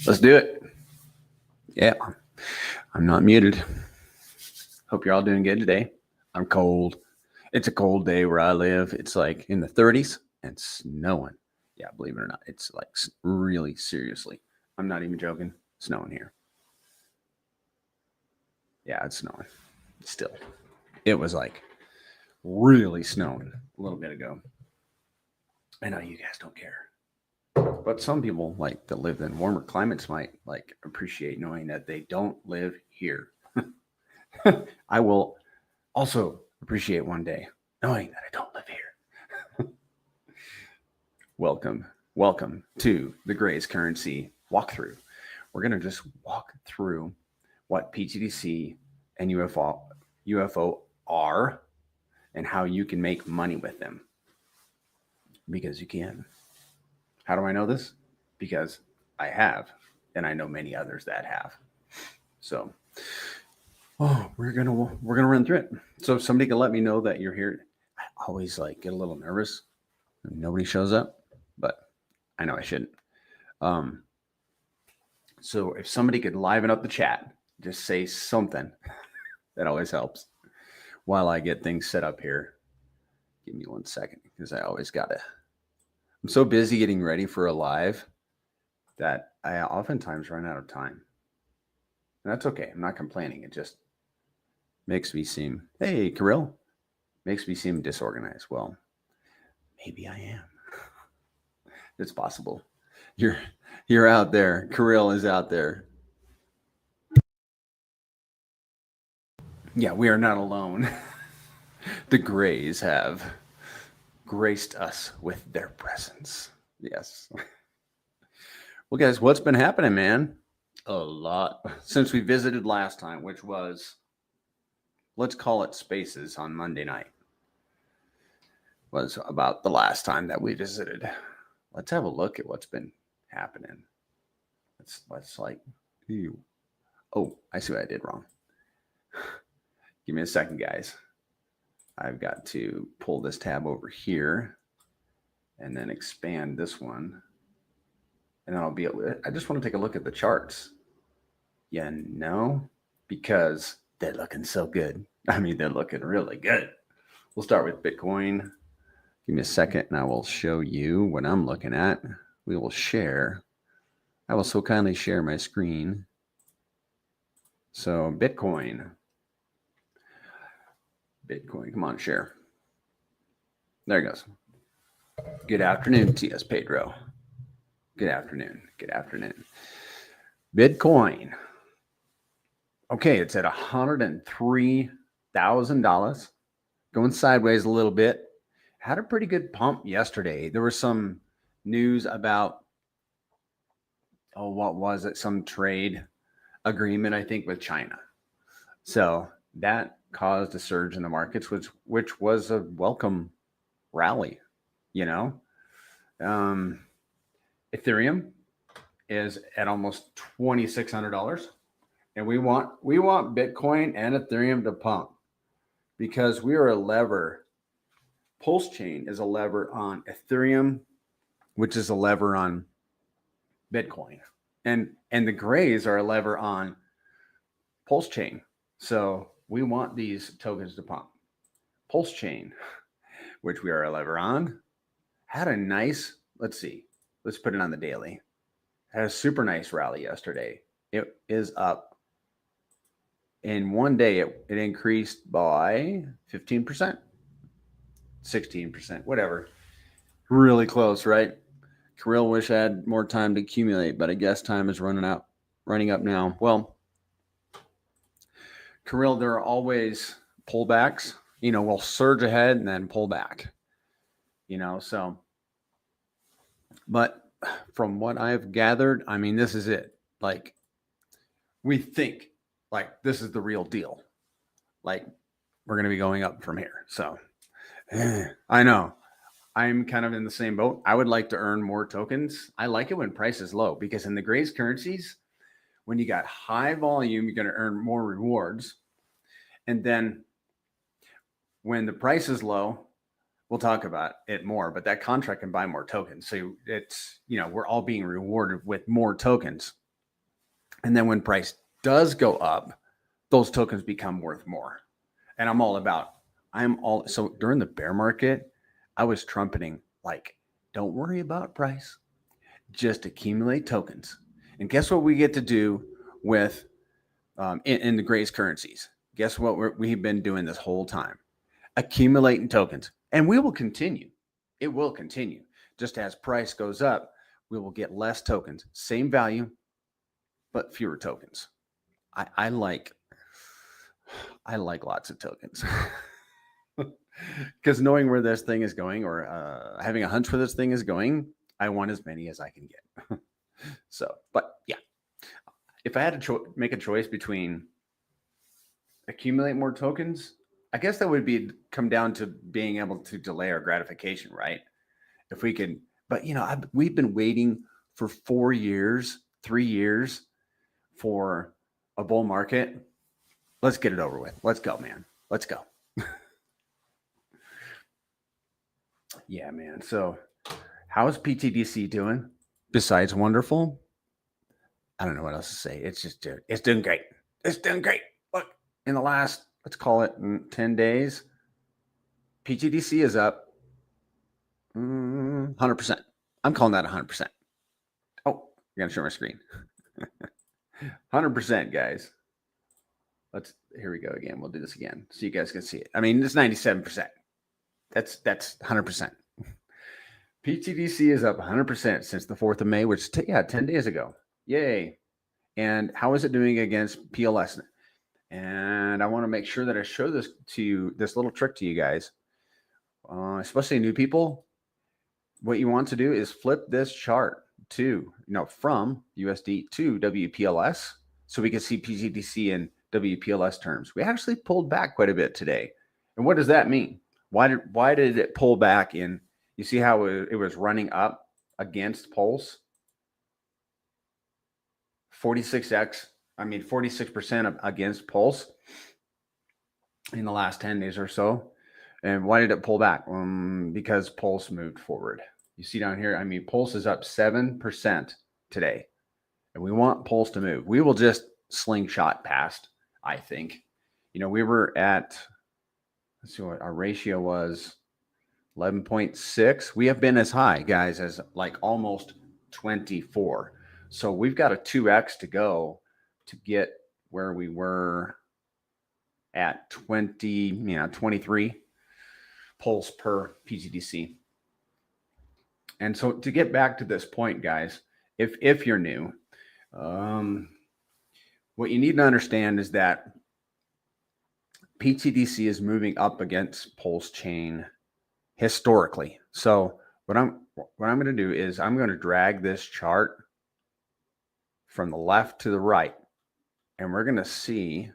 Let's do it. Yeah, I'm not muted. Hope you're all doing good today. I'm cold. It's a cold day where I live. It's like in the 30s and snowing. Yeah, believe it or not, it's like really seriously. I'm not even joking. Snowing here. Yeah, it's snowing still. It was like really snowing a little bit ago. I know you guys don't care. But some people like that live in warmer climates might like appreciate knowing that they don't live here. I will also appreciate one day knowing that I don't live here. Welcome to the Gray's Currency walkthrough. We're going to just walk through what pTGC and UFO are and how you can make money with them. Because you can. How do I know this? Because I have, and I know many others that have. So, we're gonna run through it. So if somebody can let me know that you're here. I always like get a little nervous when nobody shows up, but I know I shouldn't. So if somebody could liven up the chat, just say something. That always helps. While I get things set up here, give me 1 second because I always gotta. I'm so busy getting ready for a live that I oftentimes run out of time. And that's okay. I'm not complaining. It just makes me seem, hey, Kirill, makes me seem disorganized. Well, maybe I am. It's possible. You're out there. Kirill is out there. Yeah, we are not alone. The Grays have graced us with their presence. Yes. Well, guys, what's been happening, man? A lot since we visited last time, which was, let's call it Spaces on Monday night. Was about the last time that we visited. Let's have a look at what's been happening. Let's like, ew. Oh, I see what I did wrong. Give me a second, guys. I've got to pull this tab over here and then expand this one. And then I'll be able to, I just want to take a look at the charts. Yeah, no, because they're looking so good. I mean, they're looking really good. We'll start with Bitcoin. Give me a second and I will show you what I'm looking at. We will share. I will so kindly share my screen. So Bitcoin, come on, share. There it goes. Good afternoon, T.S. Pedro. Good afternoon. Bitcoin. Okay, it's at $103,000. Going sideways a little bit. Had a pretty good pump yesterday. There was some news about, what was it? Some trade agreement, I think, with China. So that caused a surge in the markets, which was a welcome rally, Ethereum is at almost $2,600. And we want Bitcoin and Ethereum to pump because we are a lever. Pulse chain is a lever on Ethereum, which is a lever on Bitcoin. And the Grays are a lever on Pulse chain. So we want these tokens to pump. Pulse chain, which we are a lever on, had a nice, let's put it on the daily. Had a super nice rally yesterday. It is up. In one day, it increased by 15%, 16%, whatever. Really close, right? Kirill wish I had more time to accumulate, but I guess time is running up now. Well, Kirill, there are always pullbacks. We'll surge ahead and then pull back. So. But from what I've gathered, I mean, this is it. Like, we think like this is the real deal. Like, we're going to be going up from here. So I know I'm kind of in the same boat. I would like to earn more tokens. I like it when price is low because in the Grays currencies, when you got high volume, you're going to earn more rewards. And then when the price is low, we'll talk about it more, but that contract can buy more tokens. So it's, we're all being rewarded with more tokens. And then when price does go up, those tokens become worth more. And so during the bear market, I was trumpeting like, don't worry about price, just accumulate tokens. And guess what we get to do with in the Gray's currencies? Guess what we've been doing this whole time? Accumulating tokens. And we will continue. It will continue. Just as price goes up, we will get less tokens. Same value, but fewer tokens. I like lots of tokens. Because knowing where this thing is going, or having a hunch where this thing is going, I want as many as I can get. So, but yeah, if I had to make a choice between accumulate more tokens, I guess that would come down to being able to delay our gratification, right? If we can, but we've been waiting for 4 years, 3 years for a bull market. Let's get it over with. Let's go, man. Let's go. Yeah, man. So how's pTGC doing besides wonderful? I don't know what else to say. It's doing great. It's doing great. Look, in the last, let's call it 10 days, pTGC is up 100%. I'm calling that 100%. Oh, you're going to show my screen. 100%, guys. Here we go again. We'll do this again so you guys can see it. I mean, it's 97%. That's 100%. pTGC is up 100% since the 4th of May, which 10 days ago. Yay. And how is it doing against PLS? And I want to make sure that I show this to you, this little trick to you guys, especially new people. What you want to do is flip this chart from USD to WPLS so we can see pTGC in WPLS terms. We actually pulled back quite a bit today. And what does that mean? Why did it pull back in? You see how it was running up against Pulse? 46% against Pulse in the last 10 days or so. And why did it pull back? Because Pulse moved forward. You see down here, Pulse is up 7% today. And we want Pulse to move. We will just slingshot past, I think. We were at, let's see what our ratio was, 11.6. We have been as high, guys, as like almost 24. So we've got a 2x to go to get where we were at 23 pulse per pTGC. And so to get back to this point, guys, if you're new, what you need to understand is that pTGC is moving up against Pulse chain historically. So what I'm going to do is I'm going to drag this chart from the left to the right, and we're going to see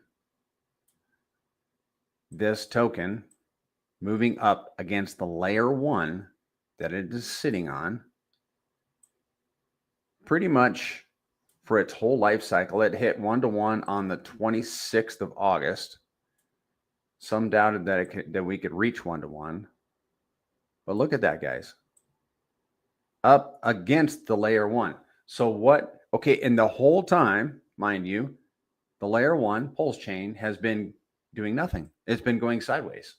this token moving up against the layer 1 that it is sitting on pretty much for its whole life cycle. It hit 1-to-1 on the 26th of August. Some doubted that we could reach 1-to-1. But look at that, guys. Up against the layer 1. So what? Okay, and the whole time, mind you, the layer 1 pulse chain has been doing nothing. It's been going sideways.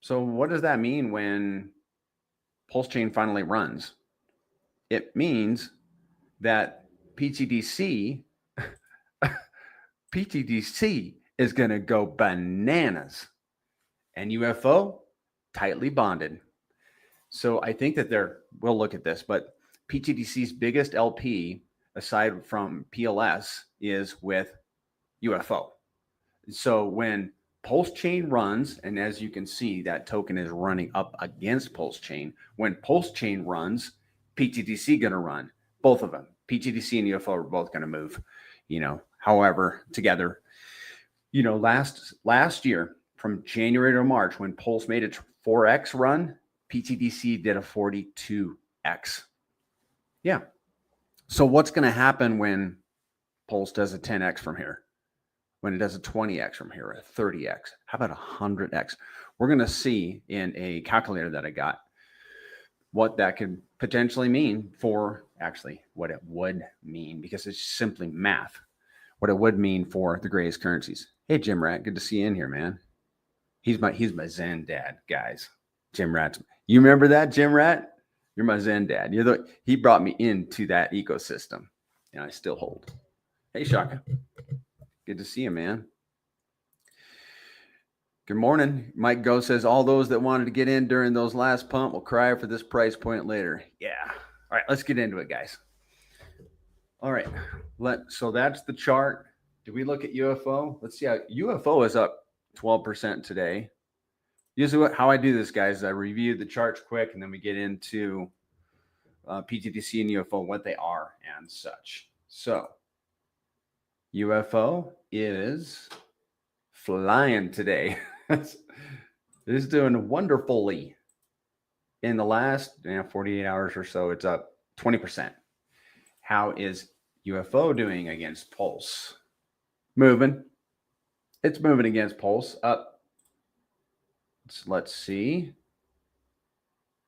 So what does that mean when pulse chain finally runs? It means that pTGC is going to go bananas, and UFO tightly bonded. So I think that we'll look at this, but pTGC's biggest LP, aside from PLS, is with UFO. So when Pulse Chain runs, and as you can see, that token is running up against Pulse Chain. When Pulse Chain runs, pTGC going to run. Both of them, pTGC and UFO, are both going to move. However, together. Last year from January to March, when Pulse made a 4x run, pTGC did a 42x. Yeah. So what's going to happen when Pulse does a 10x from here? When it does a 20x from here, a 30x? How about a 100x? We're going to see in a calculator that I got what that could potentially mean for actually what it would mean, because it's simply math, what it would mean for the greatest currencies. Hey, Jim Rat, good to see you in here, man. He's my Zen dad, guys. Jim Rat. You remember that, Jim Rat? You're my Zen dad. He brought me into that ecosystem, and I still hold. Hey, Shaka. Good to see you, man. Good morning. Mike Go says, all those that wanted to get in during those last pump will cry for this price point later. Yeah. All right, let's get into it, guys. All right. So that's the chart. Do we look at UFO? Let's see how UFO is up 12% today. Usually how I do this, guys, is I review the charts quick, and then we get into pTGC and UFO, what they are and such. So UFO is flying today. It is doing wonderfully. In the last 48 hours or so, it's up 20%. How is UFO doing against Pulse? Moving. It's moving against Pulse. Up. Let's see.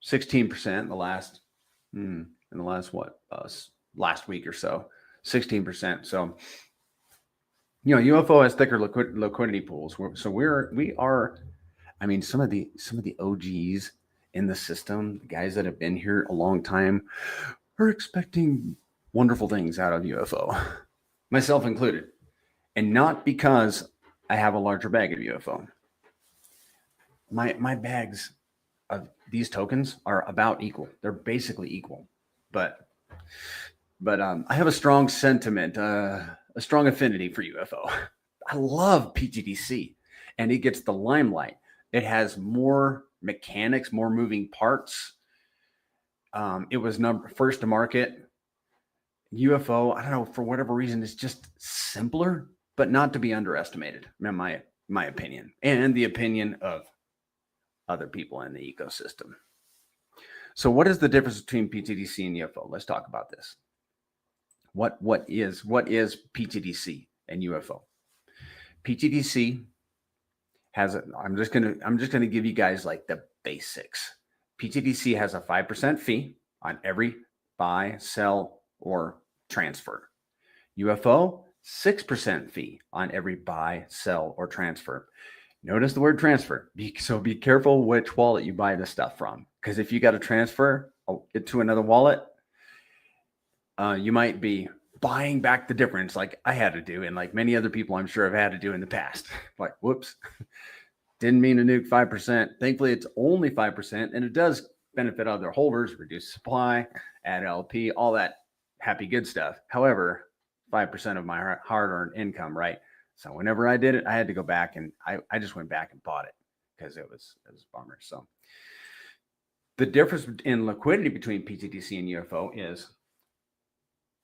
16% in the last. Last week or so. 16%. So, UFO has thicker liquidity pools. We are. I mean, some of the OGs in the system, the guys that have been here a long time, are expecting wonderful things out of UFO, myself included, and not because I have a larger bag of UFO. My bags of these tokens are about equal. They're basically equal, but I have a strong sentiment, a strong affinity for UFO. I love pTGC, and it gets the limelight. It has more mechanics, more moving parts. It was first to market. UFO, I don't know, for whatever reason, it's just simpler, but not to be underestimated, in my opinion, and the opinion of other people in the ecosystem. So what is the difference between pTGC and UFO? Let's talk about this. What is pTGC and UFO? pTGC has I'm just gonna give you guys like the basics. pTGC has a 5% fee on every buy, sell, or transfer. UFO, 6% fee on every buy, sell, or transfer. Notice the word transfer. So be careful which wallet you buy this stuff from, because if you got to transfer it to another wallet, you might be buying back the difference, like I had to do, and like many other people I'm sure have had to do in the past. Like, whoops, didn't mean to nuke 5%. Thankfully, it's only 5%, and it does benefit other holders, reduce supply, add LP, all that happy good stuff. However, 5% of my hard-earned income, right? So whenever I did it, I had to go back, and I just went back and bought it because it was a bummer. So the difference in liquidity between pTGC and UFO is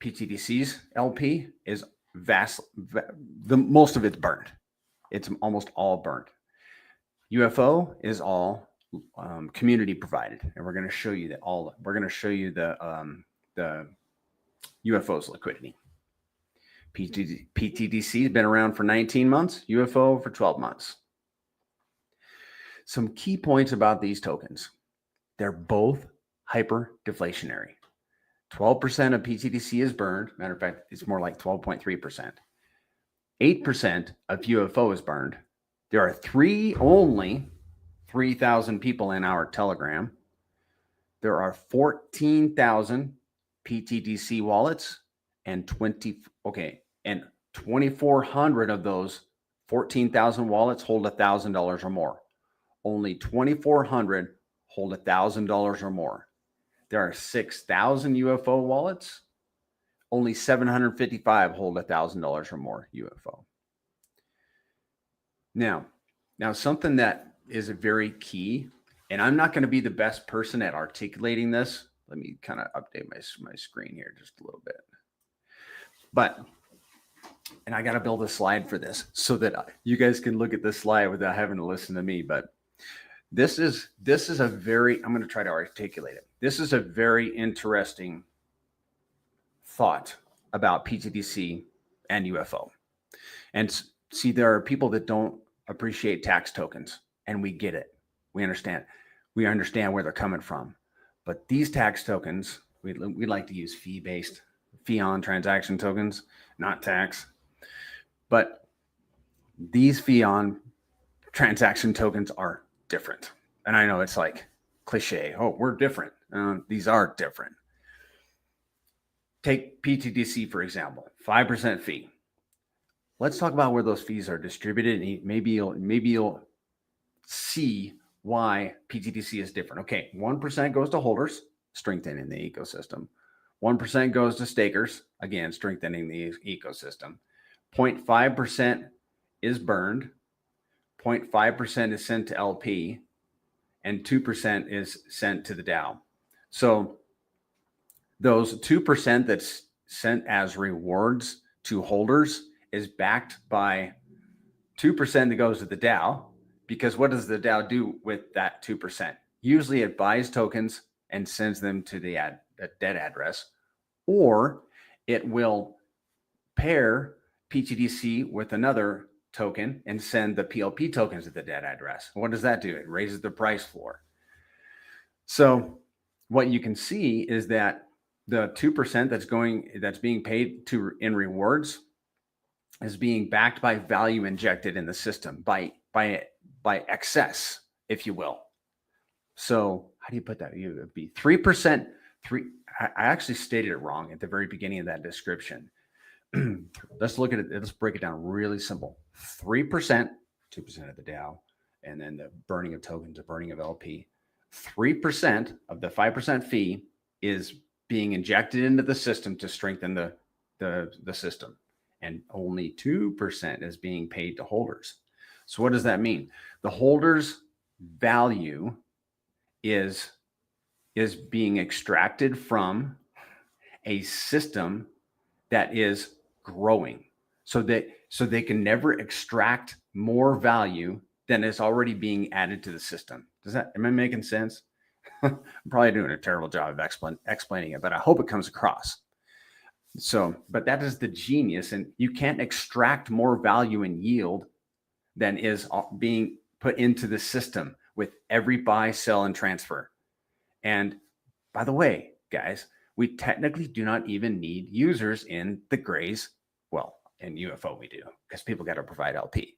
pTGC's LP is most of it's burnt. It's almost all burnt. UFO is all community provided, and we're going to show you we're going to show you the UFO's liquidity. pTGC has been around for 19 months, UFO for 12 months. Some key points about these tokens. They're both hyper deflationary. 12% of pTGC is burned. Matter of fact, it's more like 12.3%. 8% of UFO is burned. There are only 3,000 people in our Telegram. There are 14,000 pTGC wallets and 2,400 of those 14,000 wallets hold $1,000 or more. Only 2,400 hold $1,000 or more. There are 6,000 UFO wallets. Only 755 hold $1,000 or more UFO. Now something that is very key, and I'm not going to be the best person at articulating this. Let me kind of update my screen here just a little bit. And I got to build a slide for this so that you guys can look at this slide without having to listen to me. But this is a very, I'm going to try to articulate it. This is a very interesting thought about pTGC and UFO. And see, there are people that don't appreciate tax tokens, and we get it. We understand where they're coming from. But these tax tokens We like to use fee on transaction tokens, not tax. But these fee on transaction tokens are different. And I know it's like cliche. Oh, we're different. These are different. Take pTGC, for example, 5% fee. Let's talk about where those fees are distributed. And maybe you'll see why pTGC is different. Okay, 1% goes to holders, strengthening the ecosystem. 1% goes to stakers, again, strengthening the ecosystem. 0.5% is burned. 0.5% is sent to LP, and 2% is sent to the DAO. So those 2% that's sent as rewards to holders is backed by 2% that goes to the DAO, because what does the DAO do with that 2%? Usually it buys tokens and sends them to the dead address, or it will pair pTGC with another token and send the PLP tokens to the dead address. What does that do? It raises the price floor. So what you can see is that the 2% that's being paid to in rewards is being backed by value injected in the system by excess, if you will. So how do you put that? It would be 3%. I actually stated it wrong at the very beginning of that description. Let's look at it. Let's break it down really simple. 3%, 2% of the DAO, and then the burning of tokens, the burning of LP. 3% of the 5% fee is being injected into the system to strengthen the system, and only 2% is being paid to holders. So what does that mean? The holders' value is being extracted from a system that is growing, so they can never extract more value than is already being added to the system. Am I making sense? I'm probably doing a terrible job of explaining it, but I hope it comes across. So, but that is the genius, and you can't extract more value and yield than is being put into the system with every buy, sell, and transfer. And by the way, guys, we technically do not even need users in the grays. Well, in UFO we do, because people got to provide LP.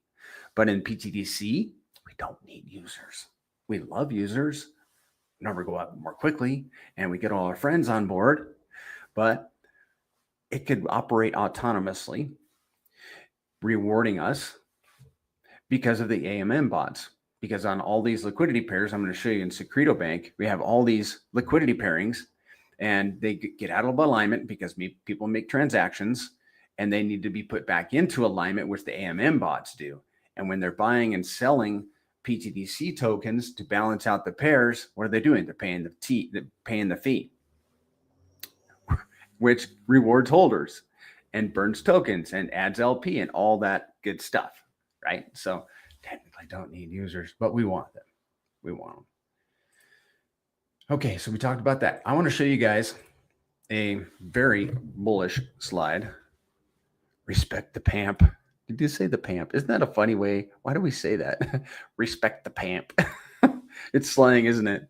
But in pTGC, we don't need users. We love users. Number go up more quickly, and we get all our friends on board. But it could operate autonomously, rewarding us because of the AMM bots. Because on all these liquidity pairs, I'm going to show you in Secreto Bank, we have all these liquidity pairings, and they get out of alignment because people make transactions, and they need to be put back into alignment, which the AMM bots do. And when they're buying and selling pTGC tokens to balance out the pairs, what are they doing? They're paying the fee, which rewards holders and burns tokens and adds LP and all that good stuff, right? So technically don't need users, but we want them. We want them. Okay, so we talked about that. I want to show you guys a very bullish slide. Respect the PAMP. Did you say the PAMP? Isn't that a funny way? Why do we say that? Respect the PAMP. It's slang, isn't it?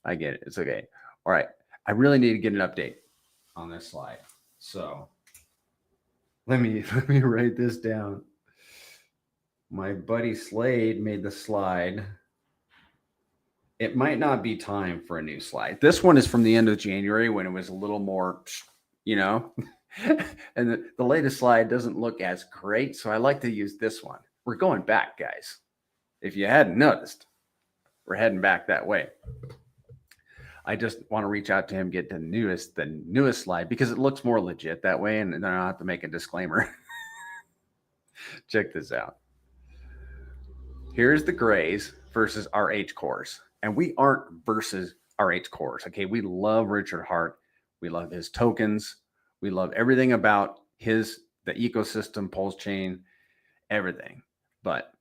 I get it. It's okay. All right. I really need to get an update on this slide. So let me write this down. My buddy Slade made the slide. It might not be time for a new slide. This one is from the end of January when it was a little more, and the latest slide doesn't look as great. So I like to use this one. We're going back, guys. If you hadn't noticed, we're heading back that way. I just want to reach out to him, get the newest slide, because it looks more legit that way, and then I don't have to make a disclaimer. Check this out. Here's the grays versus RH cores, and we aren't versus RH cores. Okay, we love Richard Hart. We love his tokens. We love everything about the ecosystem, pulse chain, everything. But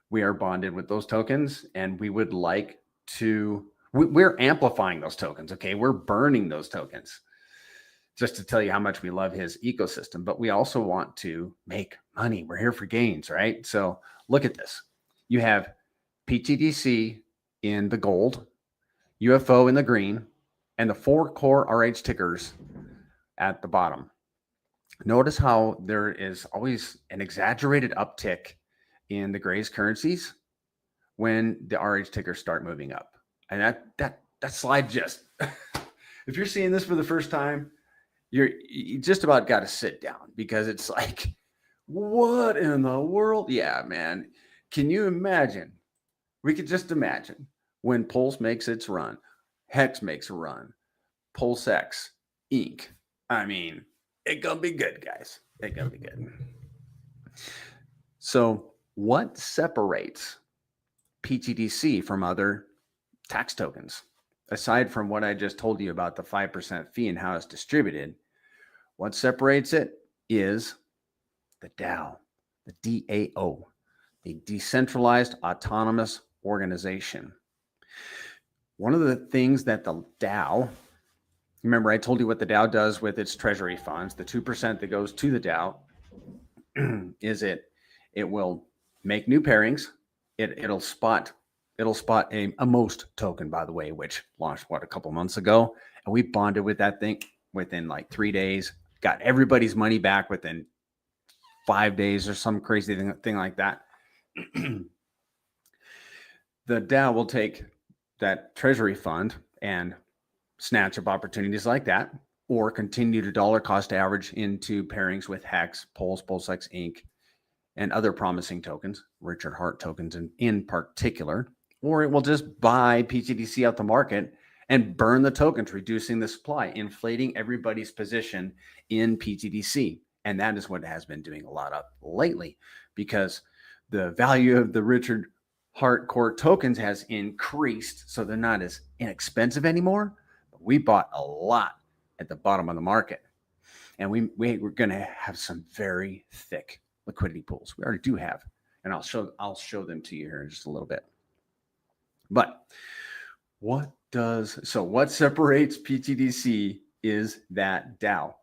we are bonded with those tokens, and we would like to. We're amplifying those tokens, okay? We're burning those tokens just to tell you how much we love his ecosystem, but we also want to make money. We're here for gains, right? So look at this. You have pTGC in the gold, UFO in the green, and the 4 core RH tickers at the bottom. Notice how there is always an exaggerated uptick in the Grays currencies when the RH tickers start moving up. And that slide just, if you're seeing this for the first time, you just about got to sit down, because it's like, what in the world? Yeah, man. Can you imagine? We could just imagine when Pulse makes its run, Hex makes a run, Pulse X, Inc. I mean, it gonna be good, guys. It gonna be good. So what separates pTGC from other tax tokens? Aside from what I just told you about the 5% fee and how it's distributed, what separates it is the DAO, the DAO, the Decentralized Autonomous Organization. One of the things that the DAO, remember I told you what the DAO does with its treasury funds, the 2% that goes to the DAO, is it will make new pairings. It'll spot a most token, by the way, which launched a couple months ago, and we bonded with that thing within like 3 days, got everybody's money back within 5 days or some crazy thing like that. The DAO will take that treasury fund and snatch up opportunities like that, or continue to dollar cost average into pairings with Hex, Pulse, PulseX Inc., and other promising tokens, Richard Hart tokens in particular, or it will just buy pTGC out the market and burn the tokens, reducing the supply, inflating everybody's position in pTGC. And that is what it has been doing a lot of lately, because the value of the Richard Hart core tokens has increased, so they're not as inexpensive anymore. But we bought a lot at the bottom of the market, and we're going to have some very thick liquidity pools. We already do have, and I'll show them to you here in just a little bit. But what separates pTGC is that DAO.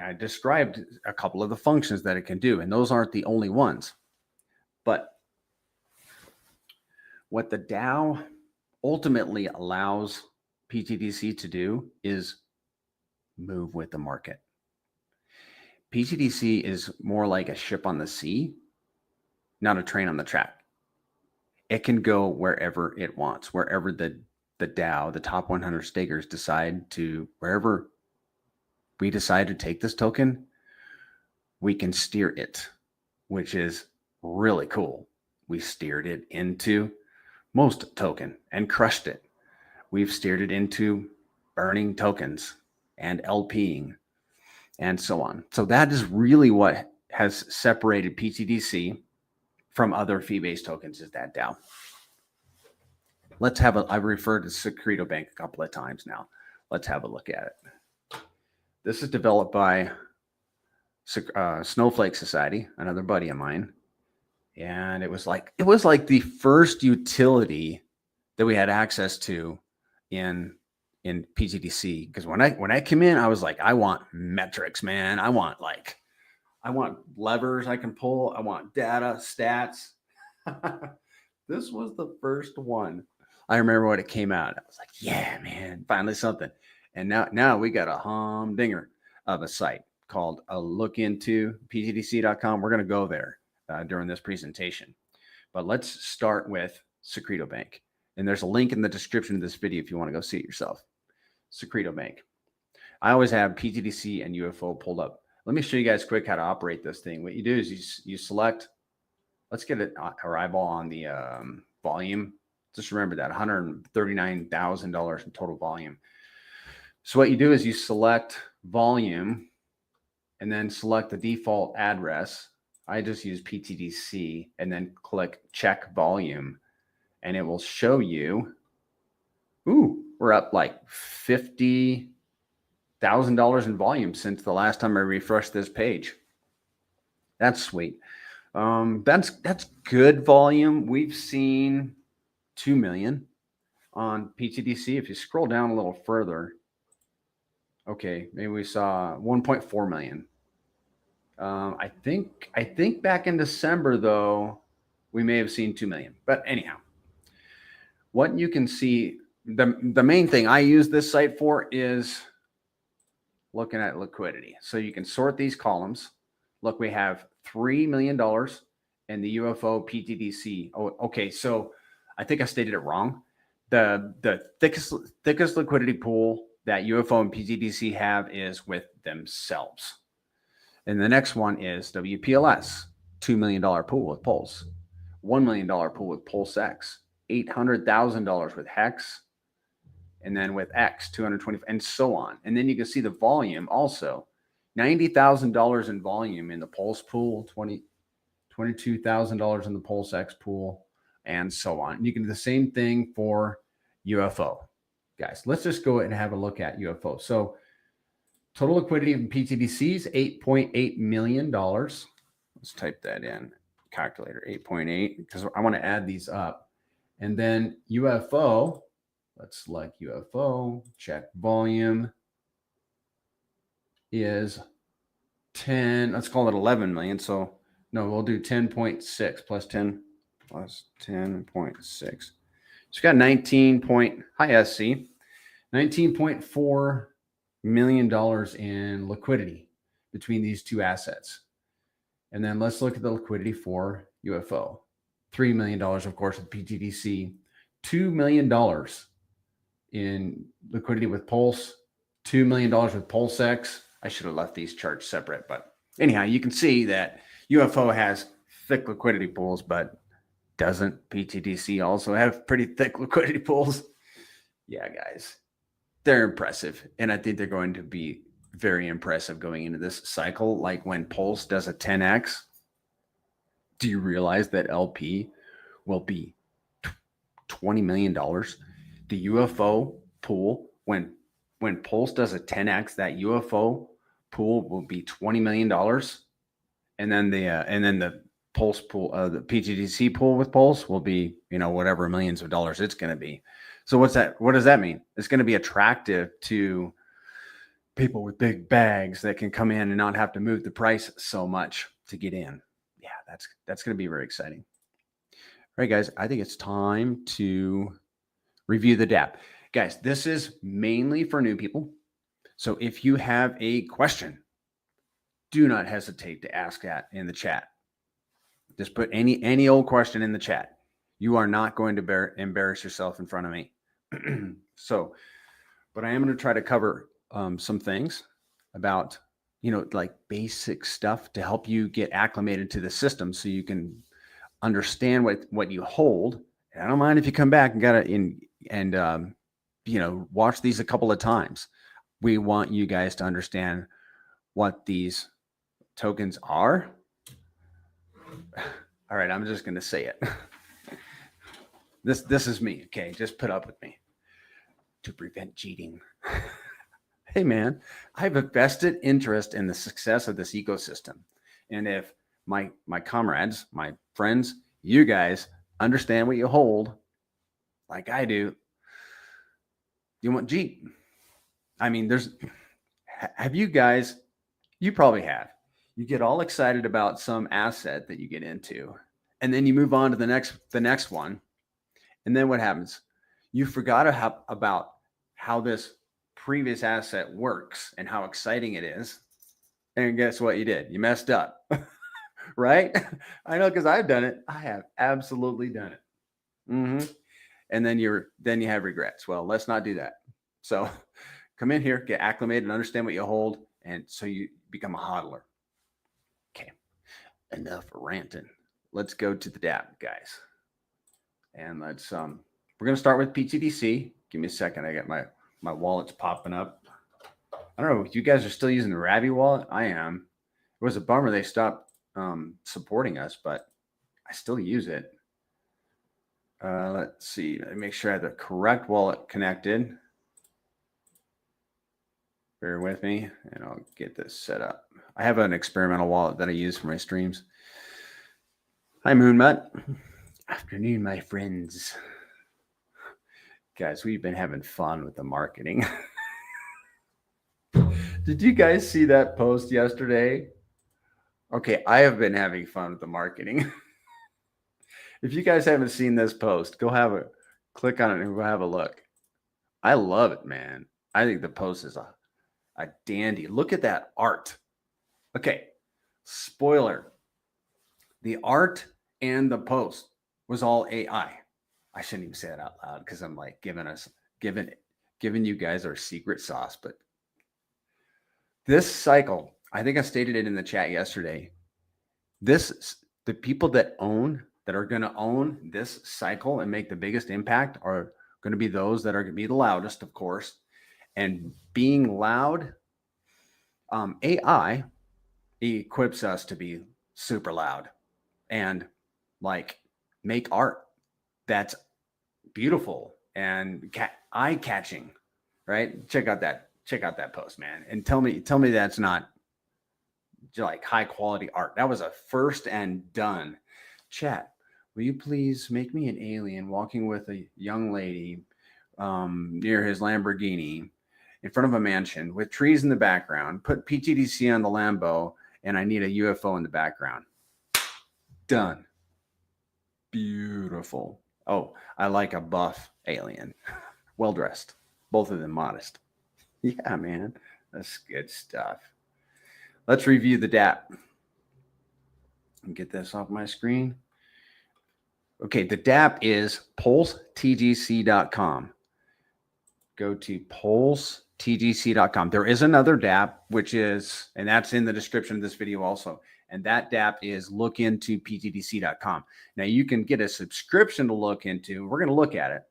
I described a couple of the functions that it can do, and those aren't the only ones. But what the DAO ultimately allows pTGC to do is move with the market. pTGC is more like a ship on the sea, not a train on the track. It can go wherever it wants, wherever the DAO, the top 100 stakers decide to, wherever we decide to take this token, we can steer it, which is really cool. We steered it into most token and crushed it. We've steered it into burning tokens and LP'ing and so on. So that is really what has separated pTGC from other fee-based tokens, is that DAO. I've referred to Secreto Bank a couple of times now. Let's have a look at it. This is developed by Snowflake Society, another buddy of mine. And it was like the first utility that we had access to in pTGC. Because when I came in, I was like, I want metrics, man. I want levers I can pull. I want data, stats. This was the first one. I remember when it came out. I was like, yeah, man, finally something. And now we got a humdinger of a site called lookintoptgc.com. We're going to go there during this presentation. But let's start with Secreto Bank. And there's a link in the description of this video if you want to go see it yourself. Secreto Bank. I always have pTGC and UFO pulled up. Let me show you guys quick how to operate this thing. What you do is you select, let's get our eyeball on the volume. Just remember that $139,000 in total volume. So what you do is you select volume and then select the default address. I just use pTGC and then click check volume, and it will show you, we're up like $50,000 in volume since the last time I refreshed this page. That's sweet. That's good volume. We've seen 2 million on pTGC. If you scroll down a little further, okay, maybe we saw 1.4 million. I think back in December though, we may have seen 2 million. But anyhow, what you can see the main thing I use this site for is looking at liquidity. So you can sort these columns. Look, we have $3 million in the UFO pTGC. Oh, okay. So I think I stated it wrong. The thickest liquidity pool that UFO and pTGC have is with themselves. And the next one is WPLS, $2 million pool with Pulse, $1 million pool with Pulse X, $800,000 with Hex, and then with X, 220, and so on. And then you can see the volume also, $90,000 in volume in the Pulse pool, $22,000 in the Pulse X pool, and so on. And you can do the same thing for UFO. Guys, let's just go and have a look at UFO. So total liquidity in pTGC is $8.8 million. Let's type that in calculator, 8.8, because I want to add these up. And then UFO, let's select UFO, check volume is 10, let's call it 11 million. So no, we'll do 10.6 plus 10 plus 10.6. So you got 19 point, hi SC, $19.4 million in liquidity between these two assets. And then let's look at the liquidity for UFO. $3 million, of course, with pTGC, $2 million in liquidity with Pulse, $2 million with Pulse X. I should have left these charts separate, but anyhow, you can see that UFO has thick liquidity pools, but doesn't pTGC also have pretty thick liquidity pools? Yeah, guys, they're impressive. And I think they're going to be very impressive going into this cycle. Like when Pulse does a 10X, do you realize that LP will be $20 million? The UFO pool, when Pulse does a 10X, that UFO pool will be $20 million. And then the Pulse pool, the pTGC pool with Pulse will be, whatever millions of dollars it's going to be. So what does that mean? It's going to be attractive to people with big bags that can come in and not have to move the price so much to get in. Yeah, that's going to be very exciting. All right, guys, I think it's time to review the DApp. Guys, this is mainly for new people. So if you have a question, do not hesitate to ask that in the chat. Just put any old question in the chat. You are not going to embarrass yourself in front of me. But I am going to try to cover some things about, like basic stuff to help you get acclimated to the system so you can understand what you hold. And I don't mind if you come back and watch these a couple of times. We want you guys to understand what these tokens are. All right, I'm just going to say it. This is me, okay? Just put up with me. To prevent cheating. Hey, man, I have a vested interest in the success of this ecosystem. And if my comrades, my friends, you guys understand what you hold, like I do, you won't cheat. I mean, have you guys, you probably have. You get all excited about some asset that you get into, and then you move on to the next one. And then what happens? You forgot about how this previous asset works and how exciting it is. And guess what you did? You messed up, right? I know, because I've done it. I have absolutely done it. And then you have regrets. Well, let's not do that. So come in here, get acclimated and understand what you hold. And so you become a hodler. Okay. Enough ranting. Let's go to the DApp, guys. And let's, we're going to start with pTGC. Give me a second. I got my wallet's popping up. I don't know if you guys are still using the Ravi wallet. I am. It was a bummer they stopped supporting us, but I still use it. Let's see. Let me make sure I have the correct wallet connected. Bear with me, and I'll get this set up. I have an experimental wallet that I use for my streams. Hi, Moonmutt. Afternoon, my friends. Guys, we've been having fun with the marketing. Did you guys see that post yesterday? Okay, I have been having fun with the marketing. If you guys haven't seen this post, click on it and go have a look. I love it, man. I think the post is a dandy. Look at that art. Okay, spoiler. The art and the post was all AI. I shouldn't even say that out loud because I'm like giving you guys our secret sauce. But this cycle, I think I stated it in the chat yesterday. The people that are going to own this cycle and make the biggest impact are going to be those that are going to be the loudest, of course. And being loud, AI equips us to be super loud and like make art that's beautiful and eye catching, right? Check out that post, man, and tell me that's not like high quality art. That was a first and done. Chat, will you please make me an alien walking with a young lady near his Lamborghini in front of a mansion with trees in the background? Put pTGC on the Lambo, and I need a UFO in the background. Done. Beautiful. Oh, I like a buff alien. Well dressed. Both of them modest. Yeah, man. That's good stuff. Let's review the DAP. Get this off my screen. Okay, the DAP is pulsetgc.com. Go to pulsetgc.com. There is another DAP, and that's in the description of this video also. And that DAP is lookintoptgc.com. Now you can get a subscription to look into. We're going to look at it.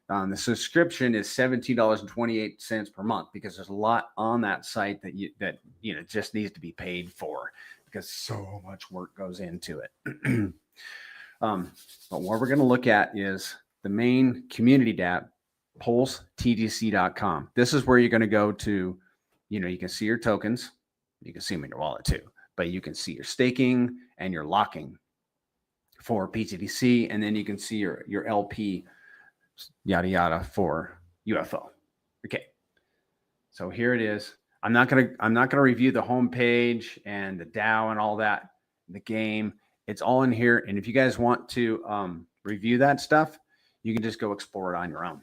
The subscription is $17.28 per month because there's a lot on that site that just needs to be paid for because so much work goes into it. But what we're going to look at is the main community DAP, pulsetgc.com. This is where you're going to go to, you can see your tokens. You can see them in your wallet too, but you can see your staking and your locking for pTGC, and then you can see your LP yada yada for UFO. Okay, so here it is. I'm not gonna review the homepage and the DAO and all that. The game, it's all in here. And if you guys want to review that stuff, you can just go explore it on your own.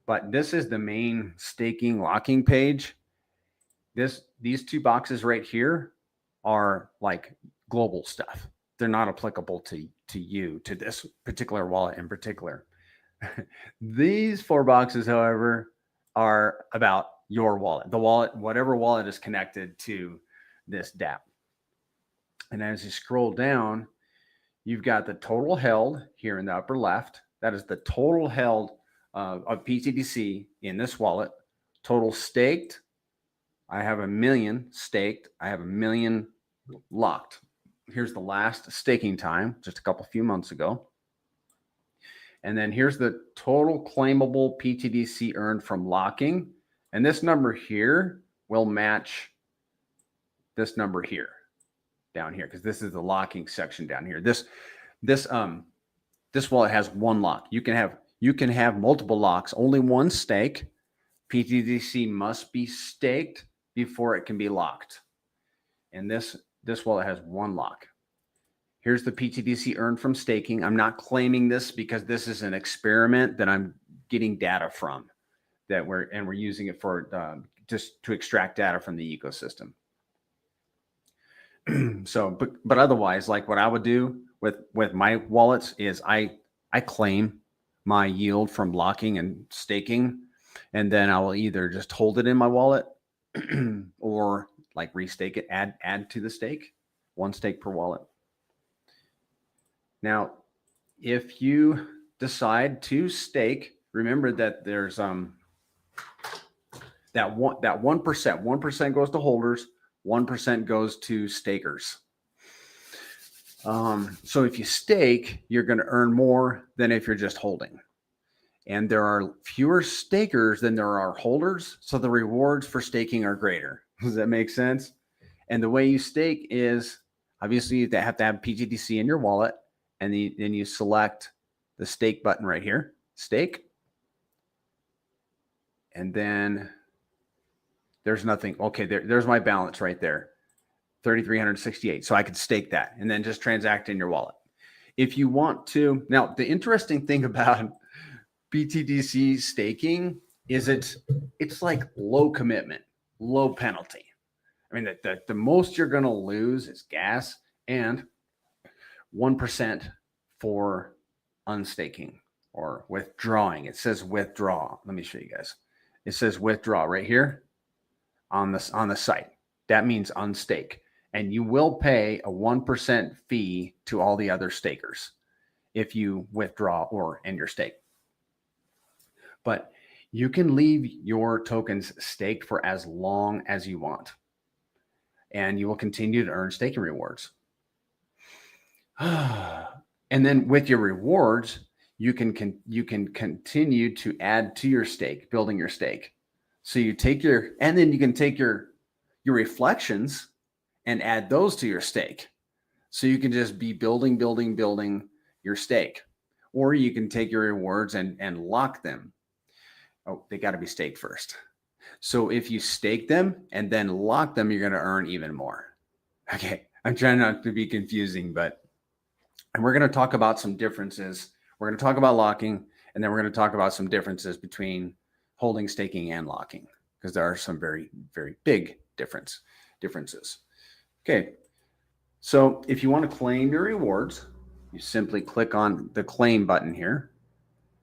But this is the main staking locking page. These two boxes right here are like global stuff. They're not applicable to this particular wallet in particular. These 4 boxes, however, are about your wallet, whatever wallet is connected to this DAP. And as you scroll down, you've got the total held here in the upper left. That is the total held of pTGC in this wallet. Total staked. I have 1 million staked. I have 1 million locked. Here's the last staking time, just a few months ago. And then here's the total claimable pTGC earned from locking. And this number here will match this number here, down here, because this is the locking section down here. This wallet has 1 lock. You can have multiple locks, only 1 stake. pTGC must be staked before it can be locked. And this wallet has 1 lock. Here's the pTGC earned from staking. I'm not claiming this because this is an experiment that I'm getting data from, we're using it for just to extract data from the ecosystem. So, but otherwise, like what I would do with my wallets is I claim my yield from locking and staking, and then I will either just hold it in my wallet or like restake it, add to the stake, 1 stake per wallet. Now, if you decide to stake, remember that there's that 1% goes to holders, 1% goes to stakers. So if you stake, you're going to earn more than if you're just holding. And there are fewer stakers than there are holders, so the rewards for staking are greater. Does that make sense? And the way you stake is, obviously, you have to have pTGC in your wallet, and then you select the stake button right here, stake. And then there's nothing. Okay, there's my balance right there, 3,368. So I could stake that and then just transact in your wallet. If you want to, now the interesting thing about BTDC staking is it's like low commitment, low penalty. I mean, the most you're going to lose is gas and 1% for unstaking or withdrawing. It says withdraw. Let me show you guys. It says withdraw right here on the site. That means unstake. And you will pay a 1% fee to all the other stakers if you withdraw or end your stake. But you can leave your tokens staked for as long as you want, and you will continue to earn staking rewards. And then with your rewards, you can continue to add to your stake, building your stake. So you take and then you can take your reflections and add those to your stake. So you can just be building your stake, or you can take your rewards and lock them. Oh, they got to be staked first. So if you stake them and then lock them, you're going to earn even more. Okay, I'm trying not to be confusing, and we're going to talk about some differences. We're going to talk about locking, and then we're going to talk about some differences between holding, staking, and locking, because there are some very, very big differences. Okay, so if you want to claim your rewards, you simply click on the claim button here,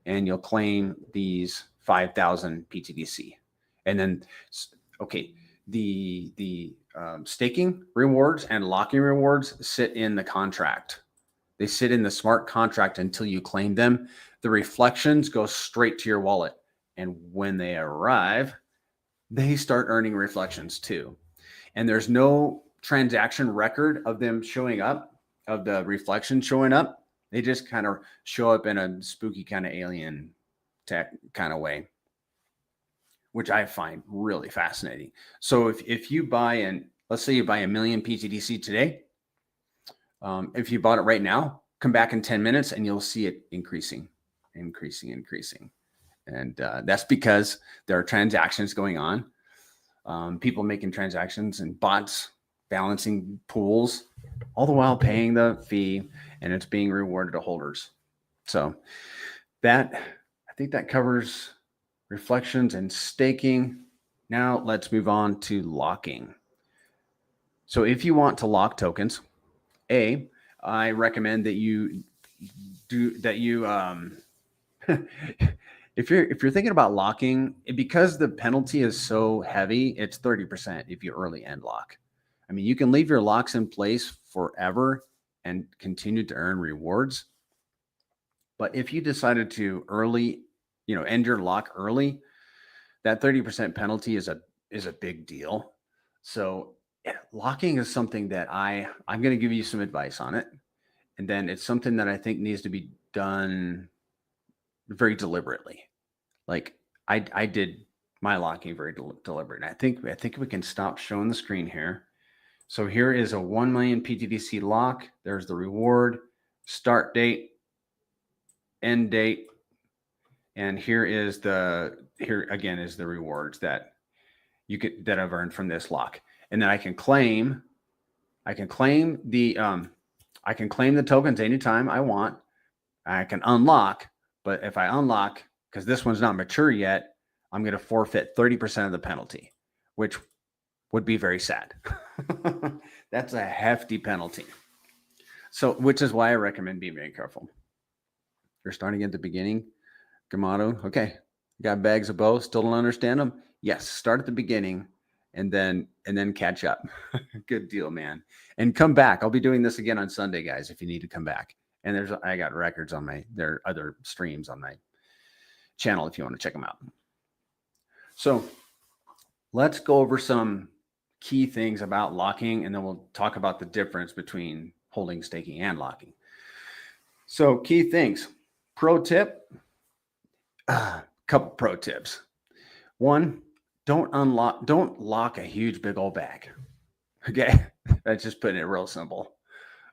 and you'll claim these 5,000 pTGC. And then, okay, the staking rewards and locking rewards sit in the contract. They sit in the smart contract until you claim them. The reflections go straight to your wallet. And when they arrive, they start earning reflections too. And there's no transaction record of them showing up, of the reflections showing up. They just kind of show up in a spooky kind of alien tech kind of way, which I find really fascinating. So if you buy let's say you buy 1 million pTGC today, if you bought it right now, come back in 10 minutes and you'll see it increasing. And that's because there are transactions going on, people making transactions and bots balancing pools, all the while paying the fee, and it's being rewarded to holders. So I think that covers reflections and staking. Now let's move on to locking. So if you want to lock tokens, I recommend that you if you're thinking about locking, because the penalty is so heavy, it's 30% if you early end lock. I mean, you can leave your locks in place forever and continue to earn rewards. But if you decided to early, end your lock early, that 30% penalty is a big deal. So locking is something that I'm going to give you some advice on it. And then it's something that I think needs to be done very deliberately. Like I did my locking very deliberate. And I think we can stop showing the screen here. So here is a 1 million pTGC lock. There's the reward, start date, end date. And here again is the rewards that I've earned from this lock. And then I can claim the tokens anytime I want. I can unlock, but if I unlock, because this one's not mature yet, I'm going to forfeit 30% of the penalty, which would be very sad. That's a hefty penalty. So, which is why I recommend being very careful. You're starting at the beginning, Gamato. Okay, got bags of both. Still don't understand them? Yes, start at the beginning and then catch up. Good deal, man. And come back. I'll be doing this again on Sunday, guys, if you need to come back. And I got records there are other streams on my channel if you want to check them out. So let's go over some key things about locking, and then we'll talk about the difference between holding, staking, and locking. So key things. Pro tip, couple pro tips. One, don't lock a huge big old bag. Okay, that's just putting it real simple.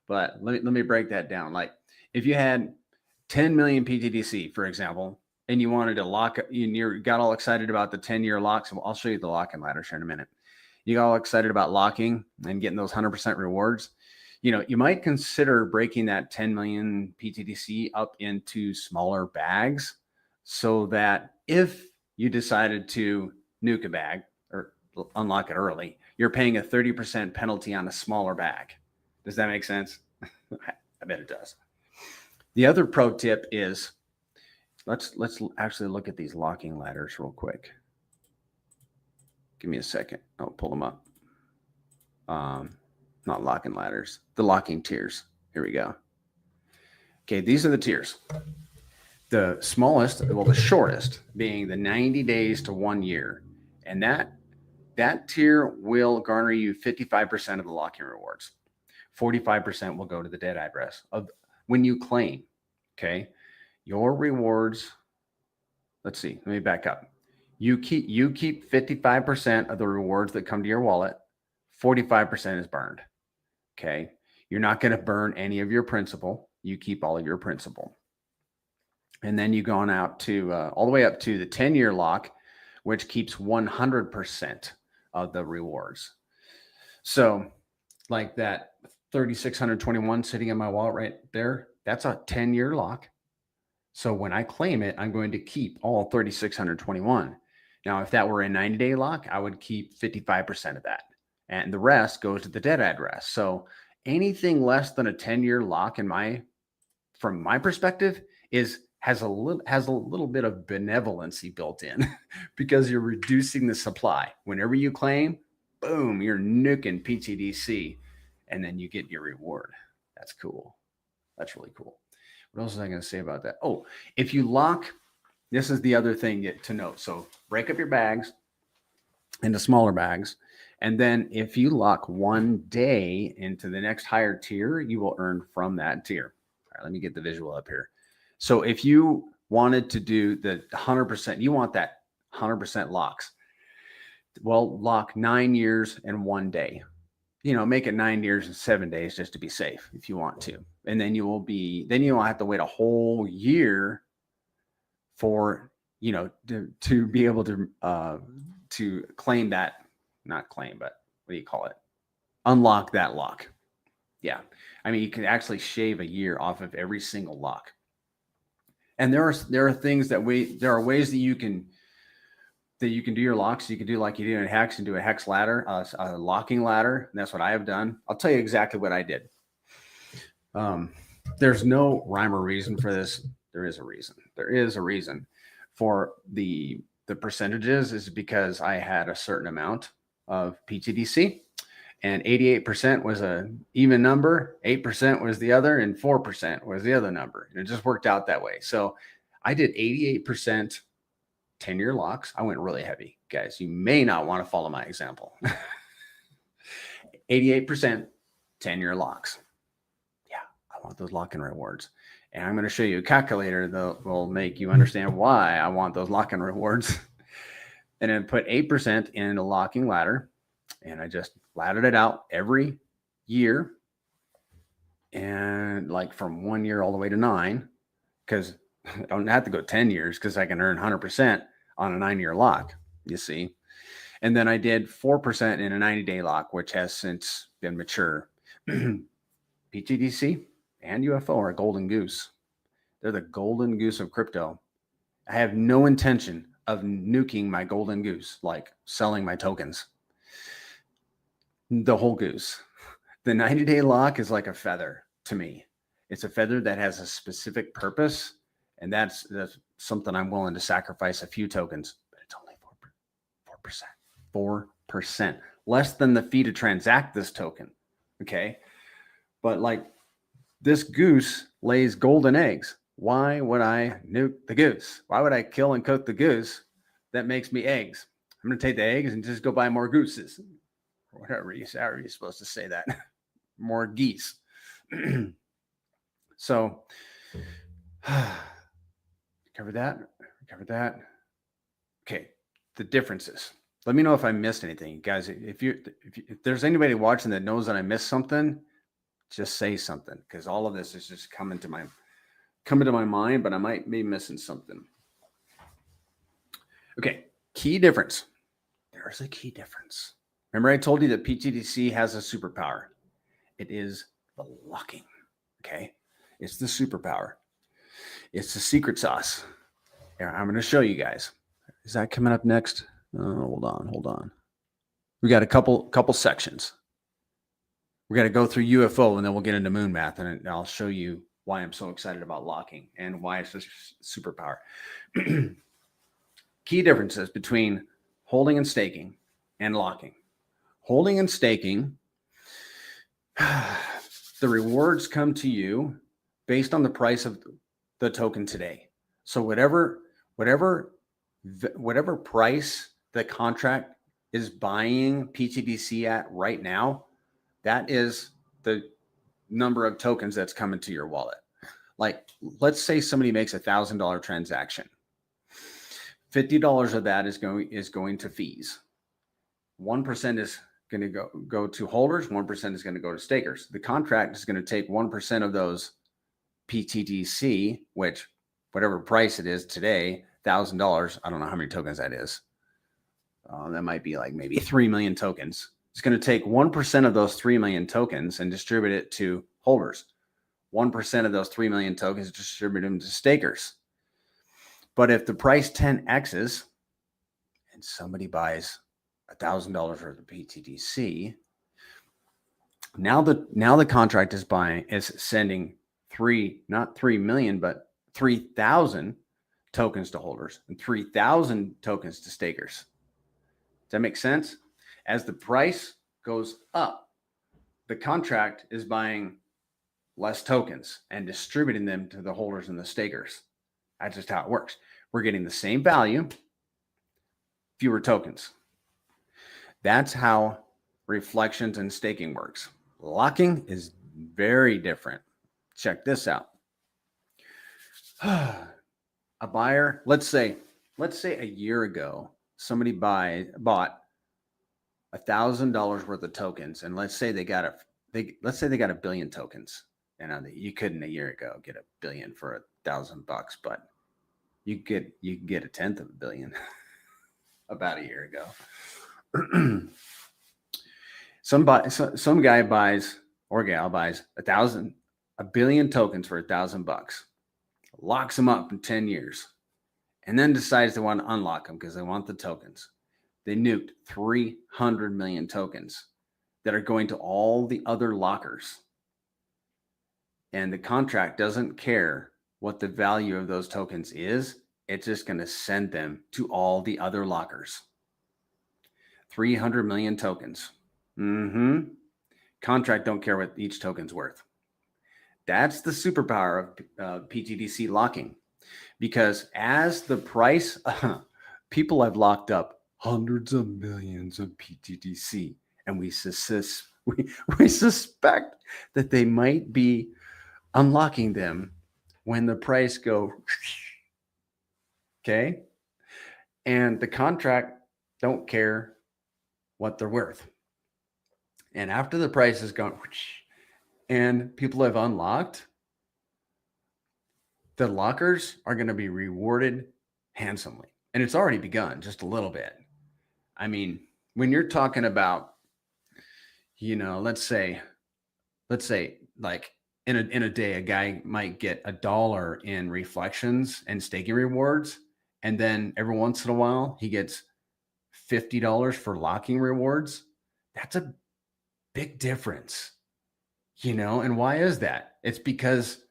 But let me break that down. Like if you had 10 million pTGC, for example, and you wanted to lock, you got all excited about the 10-year locks. And I'll show you the locking ladder here in a minute. You got all excited about locking and getting those 100% rewards. You might consider breaking that 10 million pTGC up into smaller bags, so that if you decided to nuke a bag or unlock it early, you're paying a 30% penalty on a smaller bag. Does that make sense? I bet it does. The other pro tip is let's actually look at these locking ladders real quick. Give me a second. I'll pull them up. Not locking ladders, the locking tiers. Here we go. Okay, these are the tiers. The smallest, well, the shortest being the 90 days to 1 year. And that tier will garner you 55% of the locking rewards. 45% will go to the dead address of when you claim. Okay. Your rewards. Let's see. Let me back up. You keep 55% of the rewards that come to your wallet. 45% is burned. Okay. You're not going to burn any of your principal. You keep all of your principal. And then you go on out to all the way up to the 10-year lock, which keeps 100% of the rewards. So like that 3,621 sitting in my wallet right there, that's a 10-year lock. So when I claim it, I'm going to keep all 3,621. Now, if that were a 90-day lock, I would keep 55% of that. And the rest goes to the dead address. So anything less than a 10-year lock from my perspective has a little bit of benevolency built in because you're reducing the supply. Whenever you claim, boom, you're nuking pTGC and then you get your reward. That's cool. That's really cool. What else was I going to say about that? Oh, if you lock, this is the other thing to note. So break up your bags into smaller bags. And then if you lock 1 day into the next higher tier, you will earn from that tier. All right, let me get the visual up here. So if you wanted to do the 100%, you want that 100% locks. Well, lock 9 years and 1 day. Make it 9 years and 7 days just to be safe if you want to. And then you won't have to wait a whole year for, to be able to claim that, not claim, but what do you call it? Unlock that lock. Yeah. I mean, you can actually shave a year off of every single lock. And there are things there are ways that you can do your locks. You can do like you do in hex and do a hex ladder, a locking ladder. And that's what I have done. I'll tell you exactly what I did. There's no rhyme or reason for this. There is a reason. There is a reason for the percentages is because I had a certain amount of pTGC and 88% was an even number, 8% was the other, and 4% was the other number. And it just worked out that way. So I did 88% 10-year locks. I went really heavy. Guys, you may not want to follow my example. 88% 10-year locks. Yeah, I want those lock-in rewards. And I'm going to show you a calculator that will make you understand why I want those lock-in rewards. And then put 8% in a locking ladder. And I just laddered it out every year. And like from 1 year all the way to 9, because I don't have to go 10 years because I can earn 100% on a 9-year lock, you see. And then I did 4% in a 90-day lock, which has since been mature. pTGC and UFO are a golden goose. They're the golden goose of crypto. I have no intention of nuking my golden goose, like selling my tokens. The whole goose. The 90-day lock is like a feather to me. It's a feather that has a specific purpose, and that's something I'm willing to sacrifice a few tokens, but it's only 4%. 4%. Less than the fee to transact this token. Okay. But like this goose lays golden eggs. Why would I nuke the goose? Why would I kill and cook the goose that makes me eggs? I'm going to take the eggs and just go buy more gooses. Whatever you're supposed to say that. More geese. So cover that. Okay. The differences. Let me know if I missed anything, guys. If there's anybody watching that knows that I missed something, just say something, because all of this is just coming to my mind, but I might be missing something. Okay. Key difference. There's a key difference. Remember I told you that pTGC has a superpower. It is the locking. Okay. It's the superpower. It's the secret sauce. I'm going to show you guys. Is that coming up next? Hold on. We got a couple sections. We're going to go through UFO and then we'll get into moon math, and I'll show you why I'm so excited about locking and why it's such a superpower. Key differences between holding and staking and locking. Holding and staking, the rewards come to you based on the price of the token today. So whatever price the contract is buying pTGC at right now, that is the number of tokens that's coming to your wallet. Like, let's say somebody makes $1,000 transaction. $50 of that is going to fees. 1% is going to go to holders. 1% is going to go to stakers. The contract is going to take 1% of those pTGC, which whatever price it is today, $1,000. I don't know how many tokens that is. That might be like maybe 3 million tokens. It's going to take 1% of those 3 million tokens and distribute it to holders. 1% of those 3 million tokens distribute them to stakers. But if the price 10x's and somebody buys $1,000 worth of pTGC, now the contract is sending not 3 million, but 3,000 tokens to holders and 3,000 tokens to stakers. Does that make sense? As the price goes up, the contract is buying less tokens and distributing them to the holders and the stakers. That's just how it works. We're getting the same value, fewer tokens. That's how reflections and staking works. Locking is very different. Check this out. A buyer, let's say a year ago, somebody bought $1,000 worth of tokens, and let's say they got $1 billion tokens. And you couldn't a year ago get $1 billion for $1,000, but you can get 1/10 of $1 billion about a year ago. Some guy buys or gal buys $1 billion tokens for $1,000, locks them up in 10 years, and then decides they want to unlock them because they want the tokens. They nuked 300 million tokens that are going to all the other lockers. And the contract doesn't care what the value of those tokens is. It's just going to send them to all the other lockers. 300 million tokens. Contract don't care what each token's worth. That's the superpower of pTGC locking. Because as the price, people have locked up hundreds of millions of pTGC, and we suspect that they might be unlocking them when the price go, okay? And the contract don't care what they're worth. And after the price has gone and people have unlocked, the lockers are going to be rewarded handsomely. And it's already begun just a little bit. I mean, when you're talking about, let's say like in a day, a guy might get $1 in reflections and staking rewards. And then every once in a while, he gets $50 for locking rewards. That's a big difference, and why is that? It's because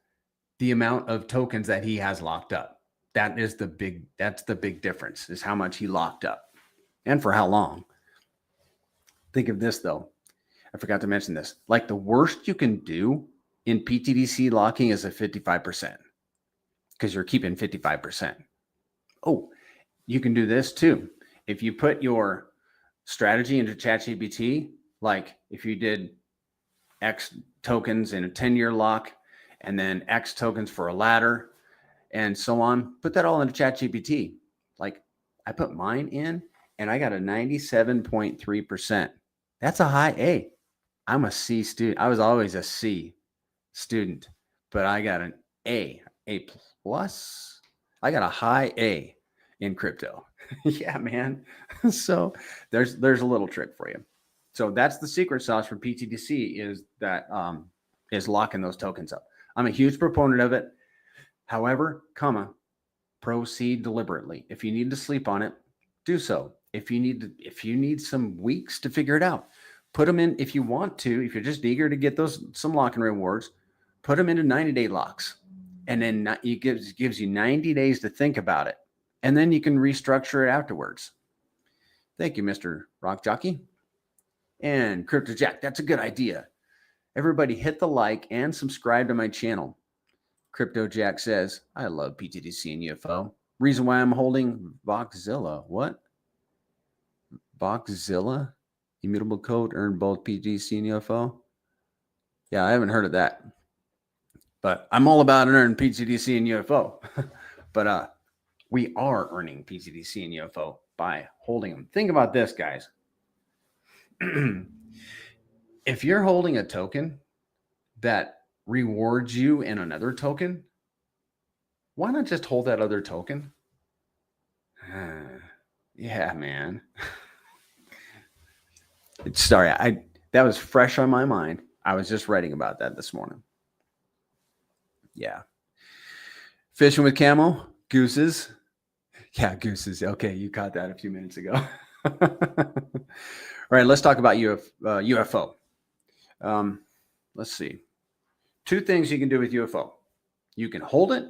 the amount of tokens that he has locked up. That's the big difference, is how much he locked up and for how long. Think of this though. I forgot to mention this. Like, the worst you can do in pTGC locking is a 55%, because you're keeping 55%. Oh, you can do this too. If you put your strategy into ChatGPT, like if you did X tokens in a 10-year lock and then X tokens for a ladder and so on, put that all into ChatGPT. Like, I put mine in and I got a 97.3%. That's a high A. I'm a C student. I was always a C student, but I got an A plus. I got a high A in crypto. Yeah, man. So there's a little trick for you. So that's the secret sauce for pTGC, is that is locking those tokens up. I'm a huge proponent of it. However, proceed deliberately. If you need to sleep on it, do so. If you need some weeks to figure it out, put them in. If you want to, if you're just eager to get some lock-in rewards, put them into 90-day locks, and then it gives you 90 days to think about it, and then you can restructure it afterwards. Thank you, Mr. Rock Jockey and Crypto Jack. That's a good idea. Everybody hit the like and subscribe to my channel. Crypto Jack says, I love pTGC and UFO. Reason why I'm holding Voxzilla. What? Voxzilla? Immutable code, earn both pTGC and UFO? Yeah, I haven't heard of that. But I'm all about earning pTGC and UFO. But we are earning pTGC and UFO by holding them. Think about this, guys. If you're holding a token that rewards you in another token, why not just hold that other token? Yeah, man. Sorry, that was fresh on my mind. I was just writing about that this morning. Yeah. Fishing with camo, gooses. Yeah, gooses. Okay, you caught that a few minutes ago. All right, let's talk about UFO. Let's see. Two things you can do with UFO. You can hold it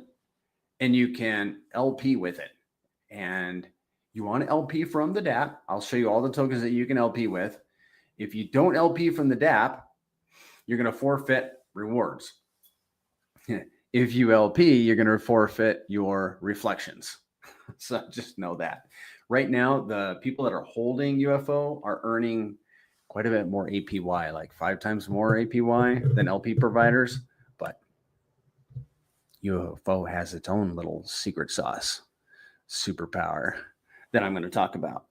and you can LP with it. And you want to LP from the DApp. I'll show you all the tokens that you can LP with. If you don't LP from the DApp, you're going to forfeit rewards. If you LP, you're going to forfeit your reflections. So just know that. Right now, the people that are holding UFO are earning quite a bit more APY, like 5 times more APY than LP providers. But UFO has its own little secret sauce, superpower that I'm going to talk about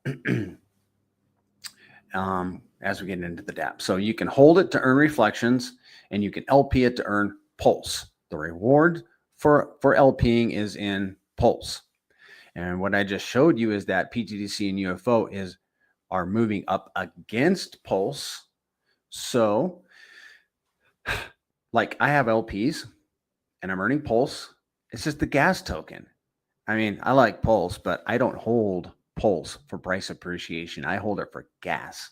as we get into the DApp. So you can hold it to earn reflections, and you can LP it to earn pulse. The reward for LPing is in pulse. And what I just showed you is that pTGC and UFO are moving up against pulse. So like I have LPs and I'm earning pulse. It's just the gas token. I mean, I like pulse, but I don't hold pulse for price appreciation. I hold it for gas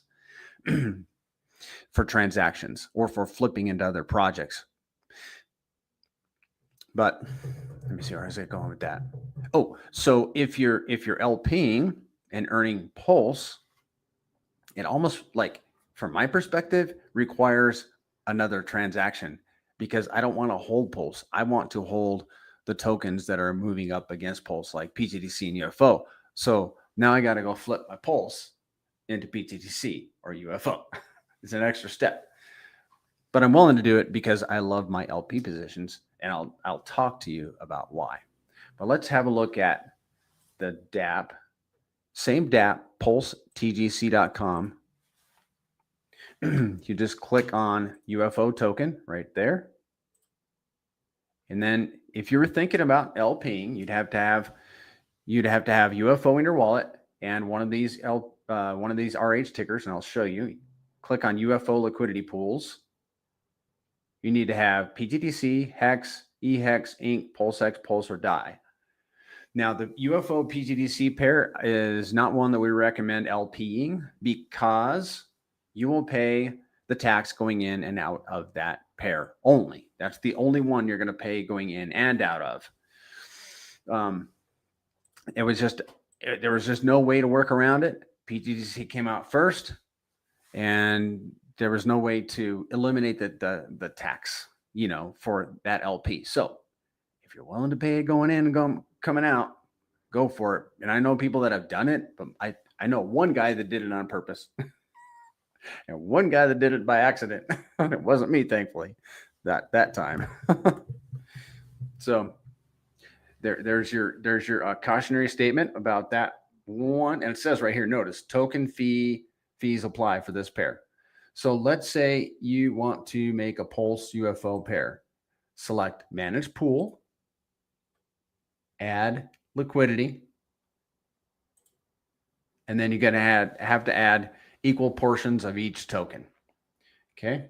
for transactions or for flipping into other projects. But let me see, where is it going with that? Oh, so if you're LPing and earning pulse, it almost, like, from my perspective, requires another transaction, because I don't want to hold pulse. I want to hold the tokens that are moving up against pulse, like pTGC and UFO. So now I got to go flip my pulse into pTGC or UFO. It's an extra step, but I'm willing to do it because I love my LP positions, and I'll talk to you about why. But let's have a look at the DApp. Same DApp, pulsetgc.com. You just click on UFO token right there. And then if you were thinking about LPing, you'd have to have UFO in your wallet and one of these RH tickers, and I'll show you. Click on UFO liquidity pools. You need to have pTGC, Hex, eHex, Inc, PulseX, Pulse, or DAI. Now, the UFO pTGC pair is not one that we recommend LPing, because you will pay the tax going in and out of that pair only. That's the only one you're going to pay going in and out of. There was just no way to work around it. pTGC came out first, and there was no way to eliminate the tax, for that LP. So if you're willing to pay it going in and coming out, go for it. And I know people that have done it, but I know one guy that did it on purpose and one guy that did it by accident. It wasn't me, thankfully, that time. So there's your cautionary statement about that one. And it says right here, notice token fees apply for this pair. So let's say you want to make a Pulse UFO pair. Select Manage Pool, add liquidity, and then you're going to have to add equal portions of each token. Okay,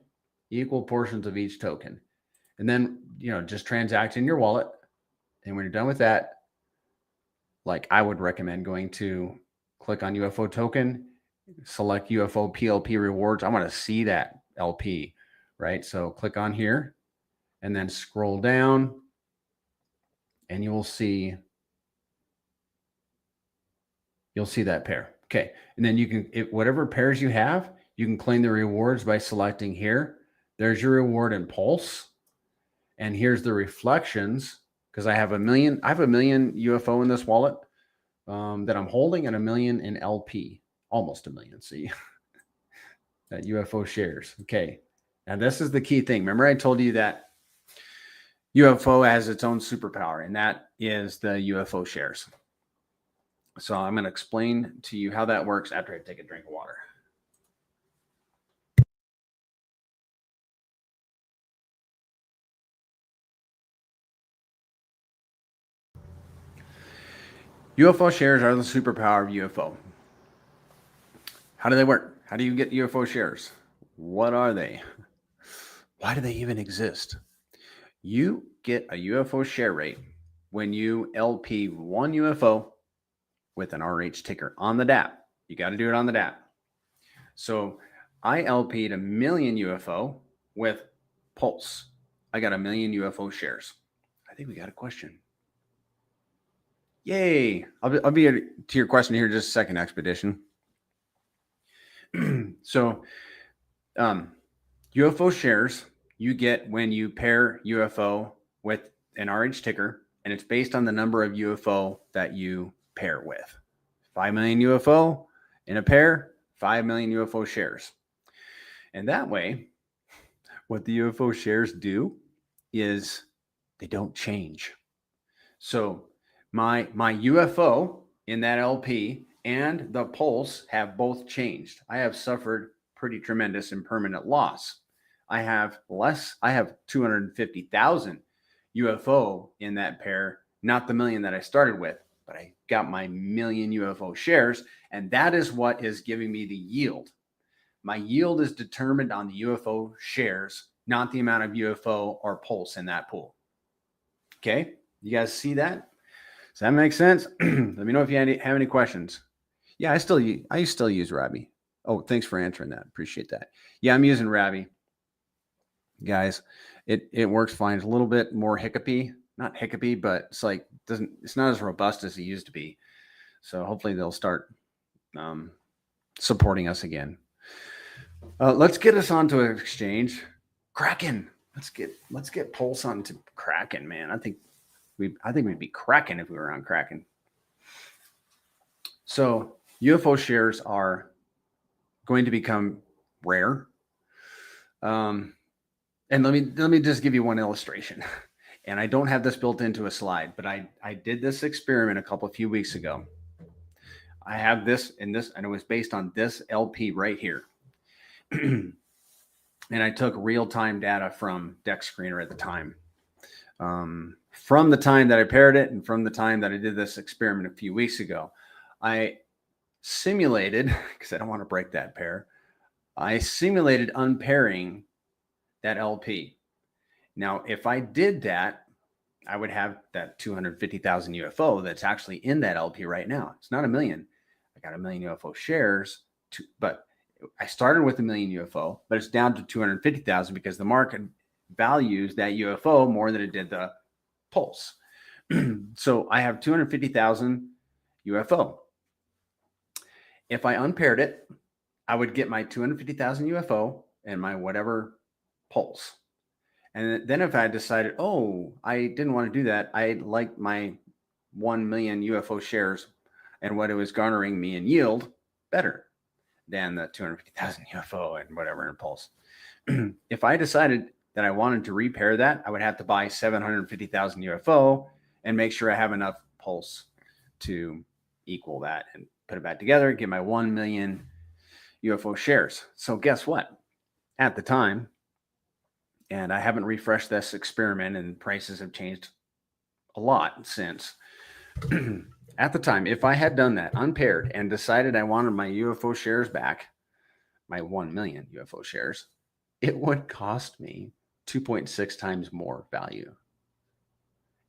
equal portions of each token, and then just transact in your wallet. And when you're done with that, like I would recommend going to click on UFO token, select UFO PLP rewards. I want to see that LP, right? So click on here and then scroll down and you'll see that pair. Okay. And then you can, whatever pairs you have, you can claim the rewards by selecting here. There's your reward in Pulse. And here's the reflections because I have a million UFO in this wallet that I'm holding and 1 million in LP, almost 1 million. See that UFO shares. Okay. Now this is the key thing. Remember I told you that UFO has its own superpower, and that is the UFO shares. So I'm going to explain to you how that works after I take a drink of water. UFO shares are the superpower of UFO. How do they work? How do you get UFO shares? What are they? Why do they even exist? You get a UFO share rate when you LP one UFO with an RH ticker on the DApp. You got to do it on the DApp. So I LP'd 1 million UFO with Pulse. I got 1 million UFO shares. I think we got a question. Yay. I'll be to your question here in just a second, Expedition. So UFO shares you get when you pair UFO with an RH ticker, and it's based on the number of UFO that you pair with. 5 million UFO in a pair, 5 million UFO shares. And that way, what the UFO shares do is they don't change. So my UFO in that LP and the Pulse have both changed. I have suffered pretty tremendous and permanent loss. I have 250,000 UFO in that pair, not the million that I started with, but I got my 1 million UFO shares, and that is what is giving me the yield. My yield is determined on the UFO shares, not the amount of UFO or Pulse in that pool. Okay, you guys see that? Does that make sense? Let me know if you have any questions. Yeah, I still use Rabby. Oh, thanks for answering that. Appreciate that. Yeah, I'm using Rabby. Guys, it works fine. It's a little bit more hiccupy, not hiccupy, but it's not as robust as it used to be. So hopefully they'll start supporting us again. Let's get us onto an exchange. Kraken. Let's get Pulse onto Kraken, man. I think we'd be cracking if we were on Kraken. So UFO shares are going to become rare. And let me just give you one illustration. And I don't have this built into a slide, but I did this experiment a few weeks ago. I have this, and it was based on this LP right here. And I took real-time data from Dex Screener at the time. From the time that I paired it and from the time that I did this experiment a few weeks ago, I simulated, because I don't want to break that pair, I simulated unpairing that LP. Now, if I did that, I would have that 250,000 UFO that's actually in that LP right now. It's not 1 million. I got 1 million UFO shares, but I started with 1 million UFO, but it's down to 250,000 because the market values that UFO more than it did the Pulse. So I have 250,000 UFO. If I unpaired it, I would get my 250,000 UFO and my whatever Pulse. And then if I decided, oh, I didn't want to do that, I liked my 1 million UFO shares and what it was garnering me in yield better than the 250,000 UFO and whatever in Pulse. If I decided that I wanted to repair that, I would have to buy 750,000 UFO and make sure I have enough Pulse to equal that and put it back together, get my 1 million UFO shares. So guess what? At the time, and I haven't refreshed this experiment, and prices have changed a lot since. At the time, if I had done that unpaired and decided I wanted my UFO shares back, my 1 million UFO shares, it would cost me 2.6 times more value.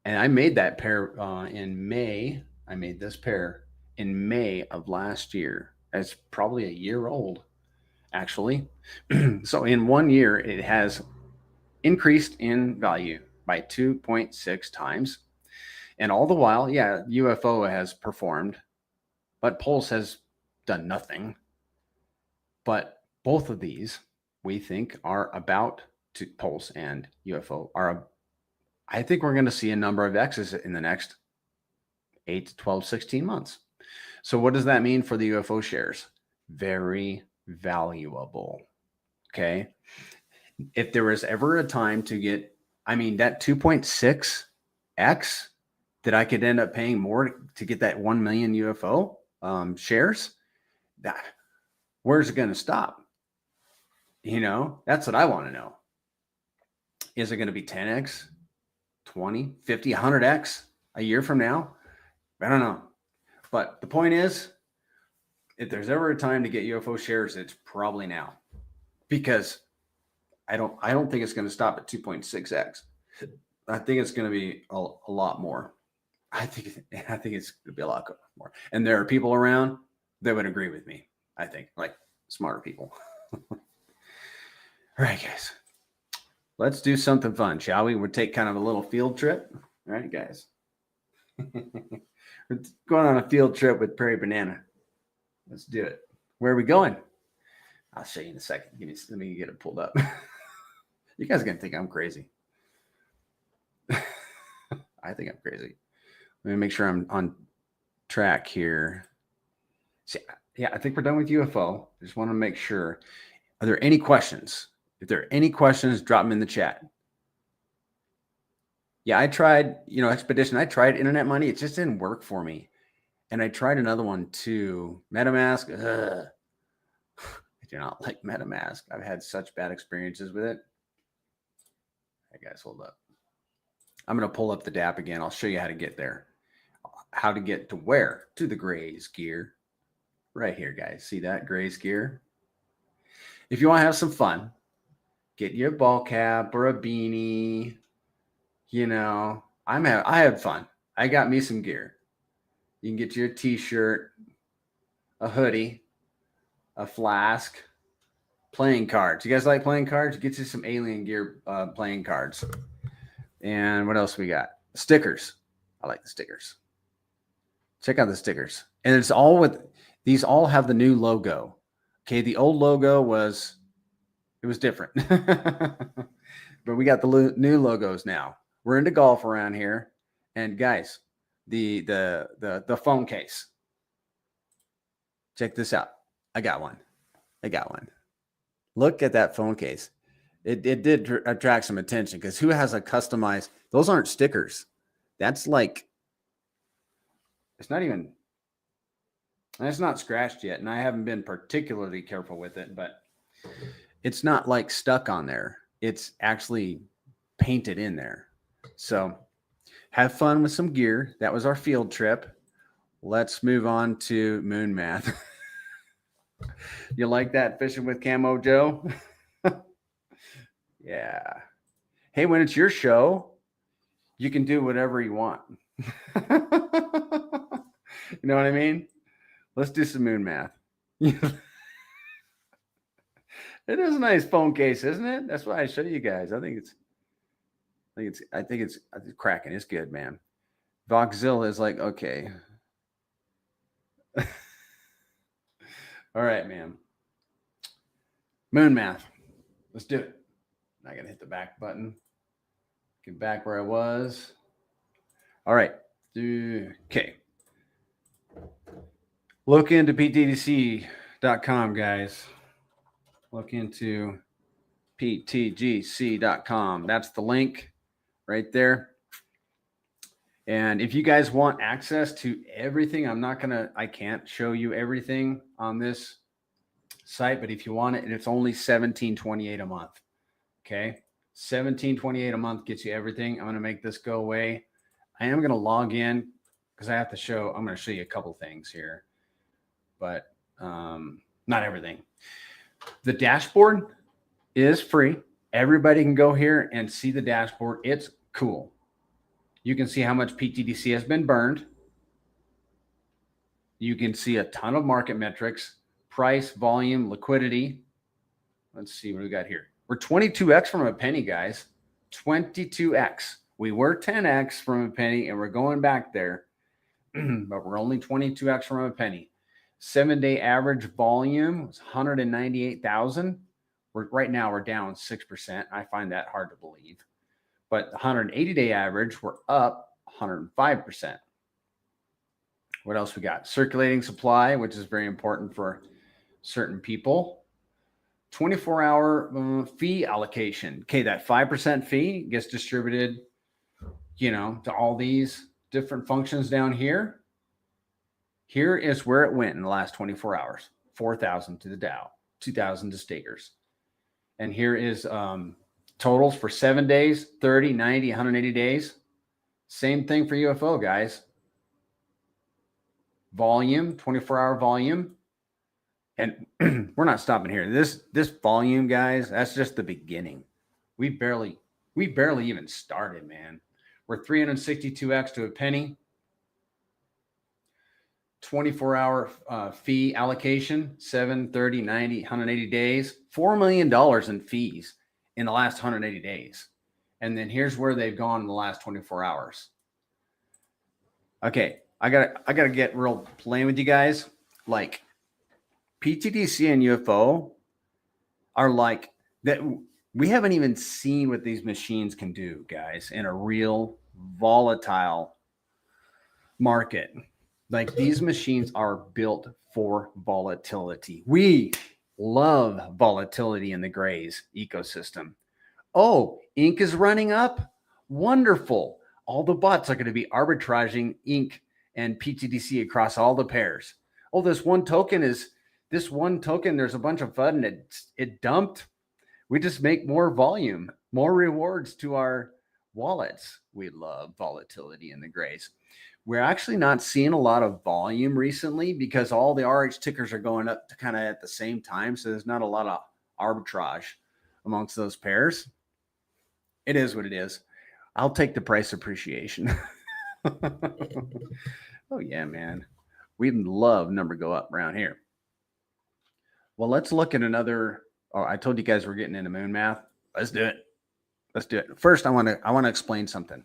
And I made that pair in May. I made this pair in May of last year. It's probably a year old, actually. So in 1 year, it has increased in value by 2.6 times. And all the while, yeah, UFO has performed, but Pulse has done nothing. But both of these, we think, are about to Pulse and UFO are. I think we're going to see a number of X's in the next 8 to 12, 16 months. So what does that mean for the UFO shares? Very valuable. Okay. If there was ever a time to get, I mean, that 2.6x that I could end up paying more to get that 1 million UFO shares, that where's it going to stop? That's what I want to know. Is it going to be 10x, 20, 50, 100x a year from now? I don't know. But the point is, if there's ever a time to get UFO shares, it's probably now, because I don't think it's going to stop at 2.6x. I think it's going to be a lot more. I think it's going to be a lot more. And there are people around that would agree with me. I think, like smarter people. All right, guys. Let's do something fun, shall we? We'll take kind of a little field trip. All right, guys. We're going on a field trip with Prairie Banana. Let's do it. Where are we going? I'll show you in a second. Let me get it pulled up. You guys are going to think I'm crazy. I think I'm crazy. Let me make sure I'm on track here. See, yeah, I think we're done with UFO. I just want to make sure. Are there any questions? If there are any questions, drop them in the chat. Yeah, I tried, Expedition. I tried Internet Money. It just didn't work for me. And I tried another one too. MetaMask. I do not like MetaMask. I've had such bad experiences with it. Hey guys, hold up. I'm going to pull up the DApp again. I'll show you how to get there. How to get to where? To the Grays gear. Right here, guys. See that? Grays gear. If you want to have some fun, get you a ball cap or a beanie. I had fun. I got me some gear. You can get you a t-shirt, a hoodie, a flask, playing cards. You guys like playing cards? Get you some alien gear playing cards. And what else we got? Stickers. I like the stickers. Check out the stickers. And it's all these all have the new logo. Okay, the old logo was different. But we got the new logos now. We're into golf around here. And guys, the phone case. Check this out. I got one. Look at that phone case. It did attract some attention, because who has a customized? Those aren't stickers. That's like, it's not scratched yet. And I haven't been particularly careful with it, but it's not like stuck on there. It's actually painted in there. So have fun with some gear. That was our field trip. Let's move on to moon math. You like that, fishing with Camo Joe? Yeah. Hey, when it's your show, you can do whatever you want. You know what I mean? Let's do some moon math. It is a nice phone case, isn't it? That's why I show you guys. I think it's cracking. It's good, man. Voxzilla is like, okay. All right, man. Moon math. Let's do it. I gotta hit the back button. Get back where I was. All right. Okay. Look into pTGC.com, guys. Look into pTGC.com. That's the link right there. And if you guys want access to everything, I can't show you everything on this site, but if you want it, it's only $17.28 a month. Okay. $17.28 a month gets you everything. I'm going to make this go away. I am going to log in because I'm going to show you a couple things here, but not everything. The dashboard is free. Everybody can go here and see the dashboard. It's cool. You can see how much pTGC has been burned. You can see a ton of market metrics, price, volume, liquidity. Let's see what we got here. We're 22x from a penny, guys. 22x. We were 10x from a penny, and we're going back there, but we're only 22x from a penny. 7-day average volume was 198,000. Right now we're down 6%. I find that hard to believe. But 180-day average, we're up 105%. What else we got? Circulating supply, which is very important for certain people. 24-hour fee allocation. Okay, that 5% fee gets distributed, to all these different functions down here. Here is where it went in the last 24 hours. 4,000 to the Dow, 2,000 to stakers. And here is totals for 7 days, 30, 90, 180 days. Same thing for UFO, guys. Volume, 24-hour volume. And we're not stopping here. This volume, guys, that's just the beginning. We barely even started, man. We're 362x to a penny. 24-hour fee allocation, 7, 30, 90, 180 days. $4 million in fees in the last 180 days. And then here's where they've gone in the last 24 hours. Okay, I gotta get real plain with you guys. Like, pTGC and UFO are like that. We haven't even seen what these machines can do, guys, in a real volatile market. Like, these machines are built for volatility. We love volatility in the grays ecosystem. Oh, ink is running up. Wonderful. All the bots are going to be arbitraging ink and pTGC across all the pairs. Oh, this one token, there's a bunch of FUD and it dumped. We just make more volume, more rewards to our wallets. We love volatility in the grays. We're actually not seeing a lot of volume recently because all the RH tickers are going up to kind of at the same time. So there's not a lot of arbitrage amongst those pairs. It is what it is. I'll take the price appreciation. Oh, yeah, man. We'd love number go up around here. Well, let's look at another. Oh, I told you guys we're getting into moon math. Let's do it. First, I want to explain something.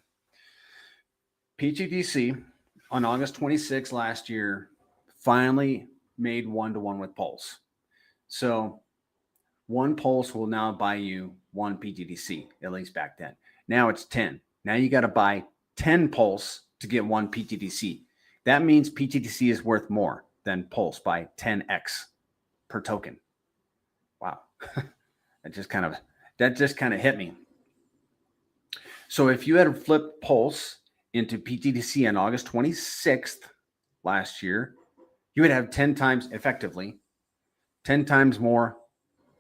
pTGC on August 26 last year finally made 1-to-1 with Pulse. So one Pulse will now buy you one pTGC, at least back then. Now it's 10. Now you got to buy 10 Pulse to get one pTGC. That means pTGC is worth more than Pulse by 10x per token. Wow. That just kind of hit me. So if you had flipped Pulse into pTGC on August 26th last year, you would have 10 times more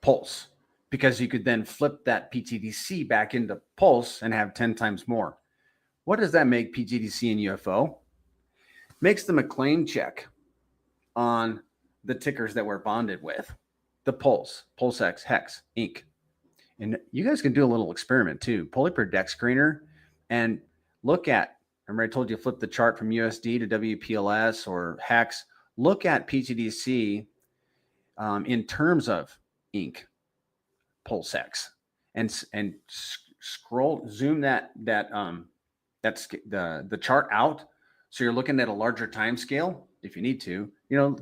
Pulse, because you could then flip that pTGC back into Pulse and have 10 times more. What does that make pTGC and UFO? Makes them a claim check on the tickers that we're bonded with, the Pulse, PulseX, Hex, Inc. And you guys can do a little experiment too. Pull up your deck screener and look at, remember I told you flip the chart from USD to WPLS or Hex. Look at pTGC in terms of Inc, PulseX, and zoom the chart out, so you're looking at a larger time scale. If you need to,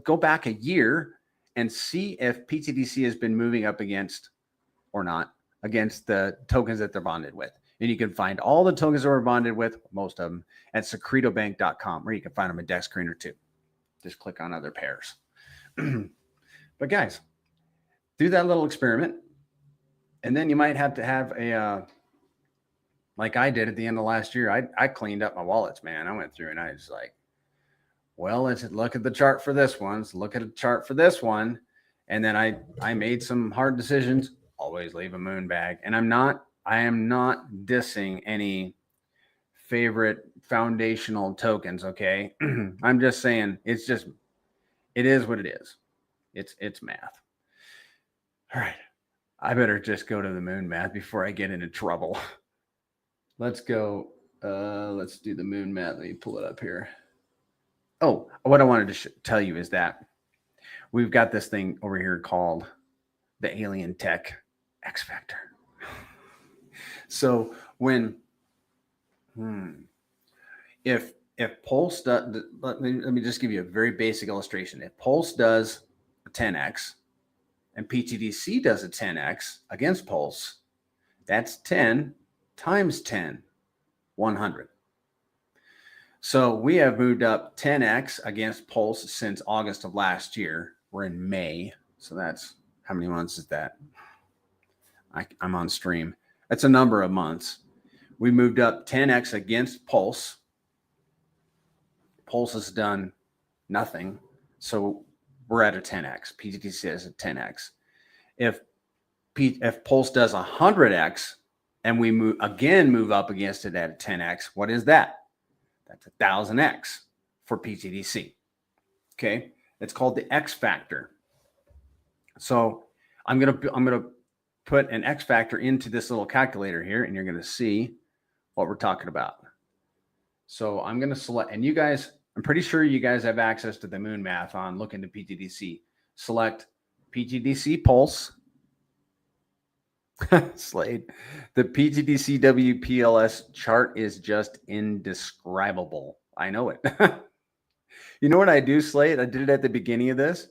go back a year and see if pTGC has been moving up against or not against the tokens that they're bonded with. And you can find all the tokens that we're bonded with, most of them, at secretobank.com, where you can find them in deck screener too. Just click on other pairs. But guys, do that little experiment. And then you might have to have a, like I did at the end of last year, I cleaned up my wallets, man. I went through and I was like, well, let's look at the chart for this one. Let's look at a chart for this one. And then I made some hard decisions. Always leave a moon bag. And I am not dissing any favorite foundational tokens, okay? I'm just saying it is what it is. It's math. All right. I better just go to the moon math before I get into trouble. Let's go. Let's do the moon math. Let me pull it up here. Oh, what I wanted to tell you is that we've got this thing over here called the Alien Tech X Factor. So when, if Pulse does, let me just give you a very basic illustration. If Pulse does a 10x and pTGC does a 10x against Pulse, that's 10 times 10, 100. So we have moved up 10x against Pulse since August of last year. We're in May. So that's, how many months is that? I'm on stream. That's a number of months. We moved up 10x against Pulse. Pulse has done nothing. So we're at a 10x. pTGC is a 10x. If Pulse does 100x and we move up against it at a 10x, what is that? That's 1,000x for pTGC. Okay, it's called the X factor. So I'm gonna put an X factor into this little calculator here, and you're gonna see what we're talking about. So I'm gonna select, and you guys, I'm pretty sure you guys have access to the Moon Math on Look into pTGC. Select pTGC Pulse. Slade. The pTGC WPLS chart is just indescribable. I know it. You know what I do, Slade? I did it at the beginning of this.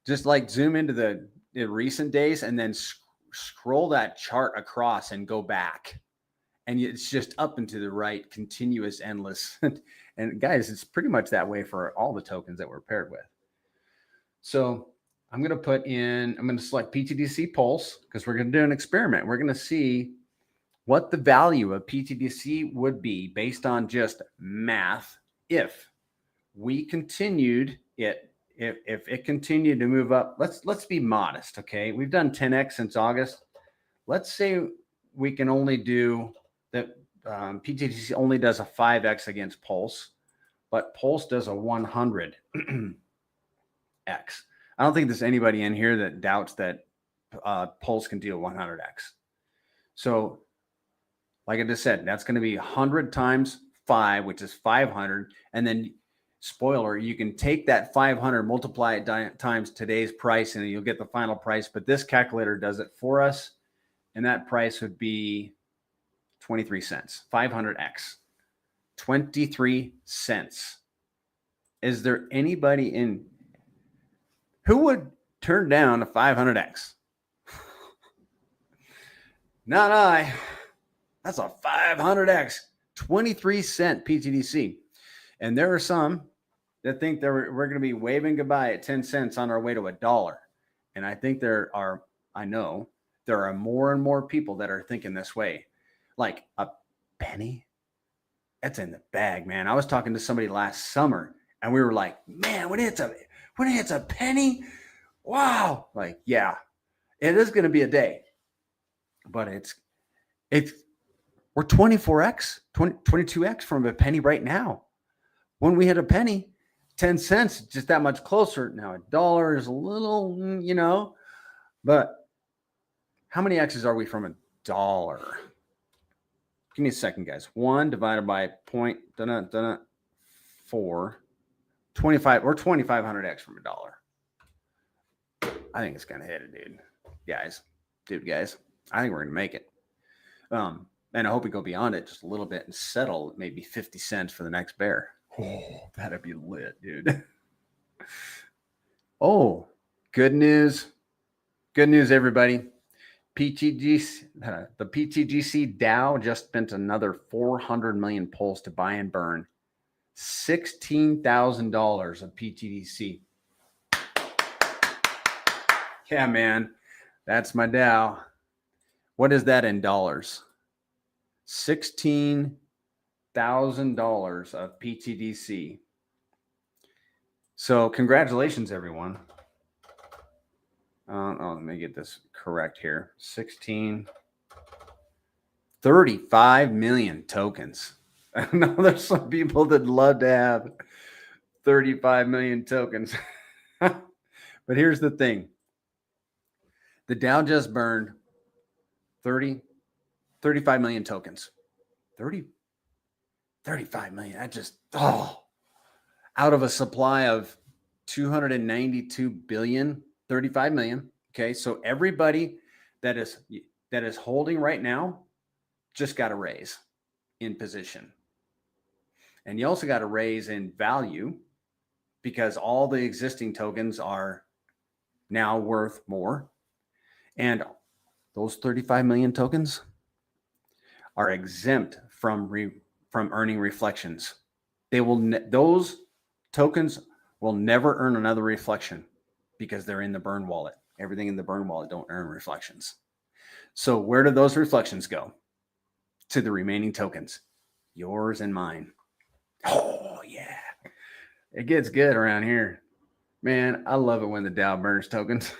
Just like zoom into the recent days and then scroll that chart across and go back. And it's just up and to the right, continuous, endless. And guys, it's pretty much that way for all the tokens that we're paired with. So I'm going to select pTGC Pulse because we're going to do an experiment. We're going to see what the value of pTGC would be based on just math if we continued it, if it continued to move up. Let's be modest, okay? We've done 10x since August. Let's say we can only do that. pTGC only does a 5x against Pulse, but Pulse does a 100x. I don't think there's anybody in here that doubts that Pulse can do a 100x. So, like I just said, that's going to be 100 times 5, which is 500. And then, spoiler, you can take that 500, multiply it times today's price, and you'll get the final price. But this calculator does it for us. And that price would be 23 cents, 500x, 23 cents. Is there anybody in who would turn down a 500x? Not I. That's a 500x, 23 cent pTGC. And there are some that think that we're going to be waving goodbye at 10 cents on our way to $1. And I think I know there are more and more people that are thinking this way. Like a penny? That's in the bag, man. I was talking to somebody last summer and we were like, man, when it's a penny, wow. Like, yeah, it is going to be a day, but we're 24x, 22x from a penny right now. When we hit a penny, 10 cents, just that much closer. Now $1 is a little, but how many X's are we from $1? Give me a second, guys. 1 divided by 0.4, 25 or 2,500x from $1. I think it's gonna hit it, dude. Guys. I think we're gonna make it. And I hope we go beyond it just a little bit and settle maybe 50 cents for the next bear. Oh, that'd be lit, dude. Oh, good news. Good news, everybody. The pTGC Dow just spent another 400 million pulls to buy and burn $16,000 of pTGC. Yeah, man, that's my Dow. What is that in dollars? $16,000 of pTGC. So congratulations, everyone. Let me get this correct here. 35 million tokens. I know there's some people that love to have 35 million tokens. But here's the thing. The Dow just burned 35 million tokens. 35 million. out of a supply of 292 billion, 35 million. Okay. So everybody that is holding right now just got a raise in position. And you also got a raise in value because all the existing tokens are now worth more. And those 35 million tokens are exempt from earning reflections. Those tokens will never earn another reflection because they're in the burn wallet. Everything in the burn wallet don't earn reflections. So where do those reflections go? To the remaining tokens, yours and mine. Oh yeah, it gets good around here, man. I love it when the Dow burns tokens.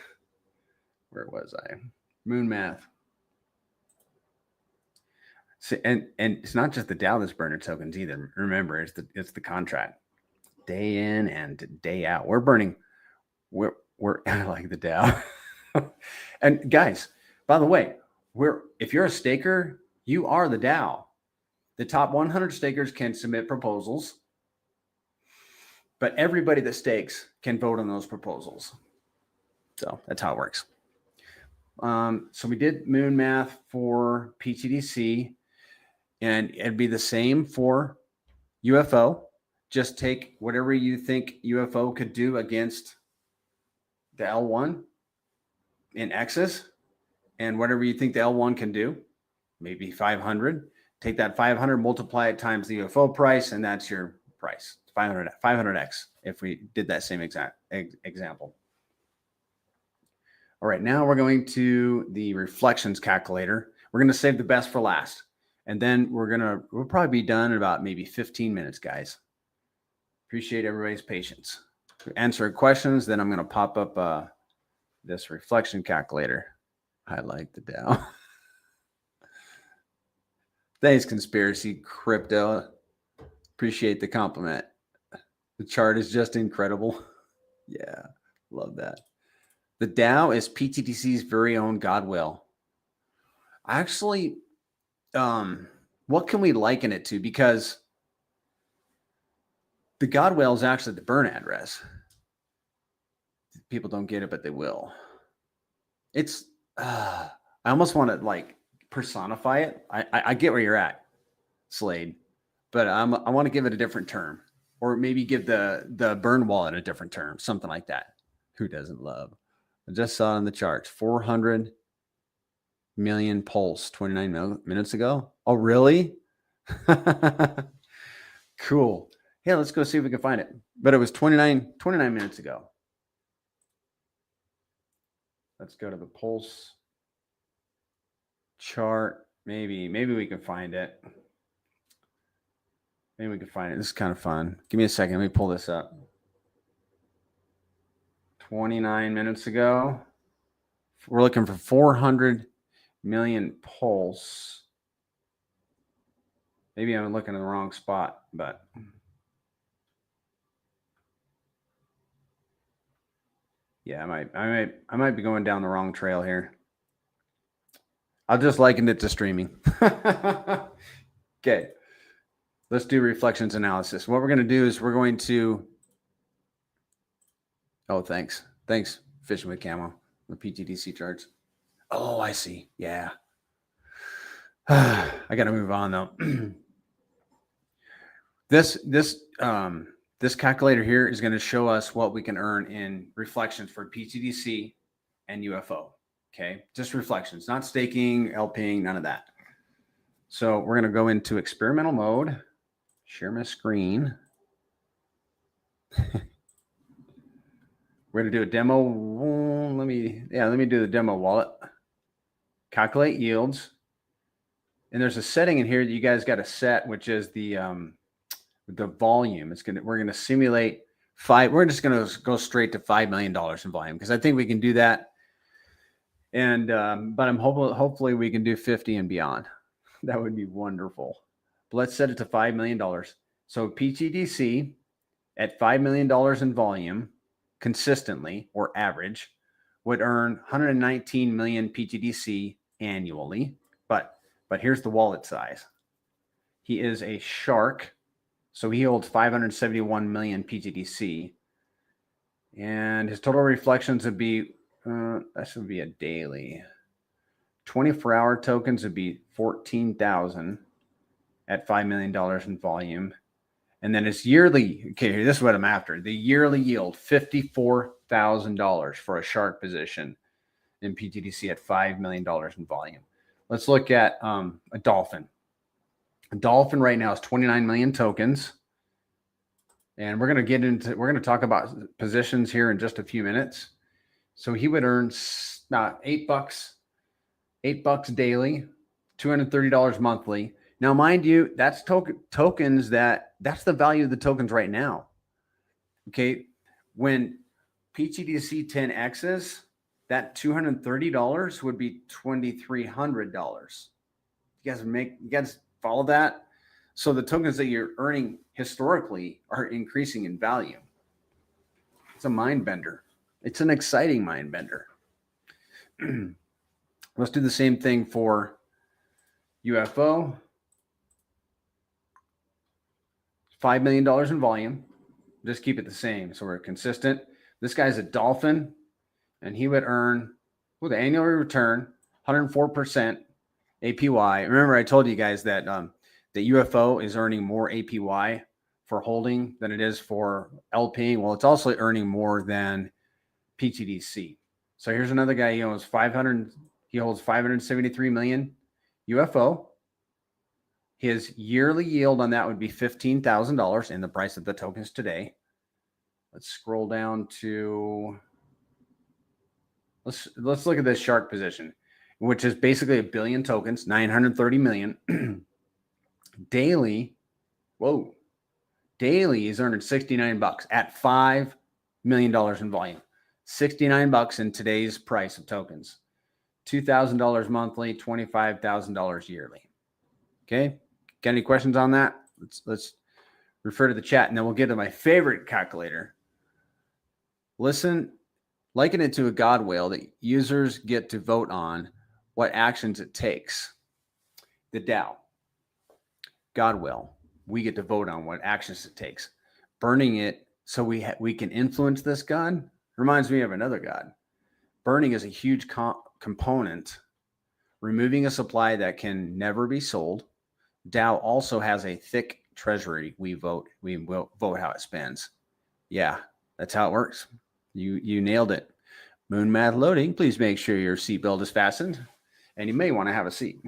Where was I? Moon math. So, and it's not just the Dow that's burning tokens either. Remember, it's the contract. Day in and day out. We're burning. We're I like the Dow. And guys, by the way, if you're a staker, you are the Dow. The top 100 stakers can submit proposals, but everybody that stakes can vote on those proposals. So that's how it works. So we did moon math for pTGC, and it'd be the same for UFO. Just take whatever you think UFO could do against the L1 in X's, and whatever you think the L1 can do, maybe 500. Take that 500, multiply it times the UFO price, and that's your price. 500x if we did that same exact example. All right, now we're going to the reflections calculator. We're going to save the best for last. And then we'll probably be done in about maybe 15 minutes, guys. Appreciate everybody's patience. Answer questions, then I'm going to pop up this reflection calculator. I like the Dow. Thanks, Conspiracy Crypto. Appreciate the compliment. The chart is just incredible. Yeah, love that. The Dow is pTGC's very own Godwill. Actually, what can we liken it to? Because the Godwill is actually the burn address. People don't get it, but they will. It's, I almost want to like personify it. I get where you're at, Slade, but I want to give it a different term, or maybe give the burn wallet a different term, something like that. Who doesn't love? I just saw in the charts 400 million pulse 29 minutes ago. Oh, really? Cool. Yeah, let's go see if we can find it. But it was 29 minutes ago. Let's go to the pulse chart. Maybe we can find it. Maybe we can find it. This is kind of fun. Give me a second. Let me pull this up. 29 minutes ago. We're looking for 400 million pulse. Maybe I'm looking in the wrong spot, but yeah, I might be going down the wrong trail here. I'll just liken it to streaming. Okay. Let's do reflections analysis. What we're going to do is we're going to, oh, thanks. Thanks, Fishing with Camo, the pTGC charts. Oh, I see. Yeah. I got to move on though. This calculator here is going to show us what we can earn in reflections for pTGC and UFO. Okay. Just reflections, not staking, LP'ing, none of that. So we're going to go into experimental mode, share my screen. We're going to do a demo. Let me do the demo wallet. Calculate yields. And there's a setting in here that you guys got to set, which is the volume. We're going to simulate we're just going to go straight to $5 million in volume because I think we can do that. And, but I'm hopefully we can do 50 and beyond. That would be wonderful. But let's set it to $5 million. So pTGC at $5 million in volume consistently or average would earn 119 million pTGC annually. But here's the wallet size. He is a shark. So he holds 571 million pTGC. And his total reflections would be, that should be a daily. 24-hour tokens would be 14,000 at $5 million in volume. And then his yearly, okay, this is what I'm after. The yearly yield, $54,000 for a shark position in pTGC at $5 million in volume. Let's look at a dolphin. A dolphin right now is 29 million tokens. And we're going to talk about positions here in just a few minutes. So he would earn $8 daily, $230 monthly. Now, mind you, that's tokens that's the value of the tokens right now. Okay. When pTGC 10X's, that $230 would be $2,300. You guys follow that? So the tokens that you're earning historically are increasing in value. It's a mind bender. It's an exciting mind bender. Let's do the same thing for UFO. $5 million in volume. Just keep it the same so we're consistent. This guy's a dolphin, and he would earn, with the annual return, 104% APY. Remember, I told you guys that the UFO is earning more APY for holding than it is for LP'ing. Well, it's also earning more than pTGC. So here's another guy. He holds 573 million UFO. His yearly yield on that would be $15,000 in the price of the tokens today. Let's scroll down to, let's look at this shark position, which is basically 1 billion tokens, 930 million. Daily, daily is earning $69 at $5 million in volume. $69 in today's price of tokens. $2,000 monthly, $25,000 yearly. Okay. Got any questions on that? Let's refer to the chat, and then we'll get to my favorite calculator. Liken it to a God whale that users get to vote on what actions it takes. The Dow. God whale. We get to vote on what actions it takes. Burning it so we can influence this God reminds me of another God. Burning is a huge component. Removing a supply that can never be sold. Dow also has a thick treasury. We will vote how it spends. Yeah, that's how it works. You nailed it. Moon math loading. Please make sure your seatbelt is fastened, and you may want to have a seat.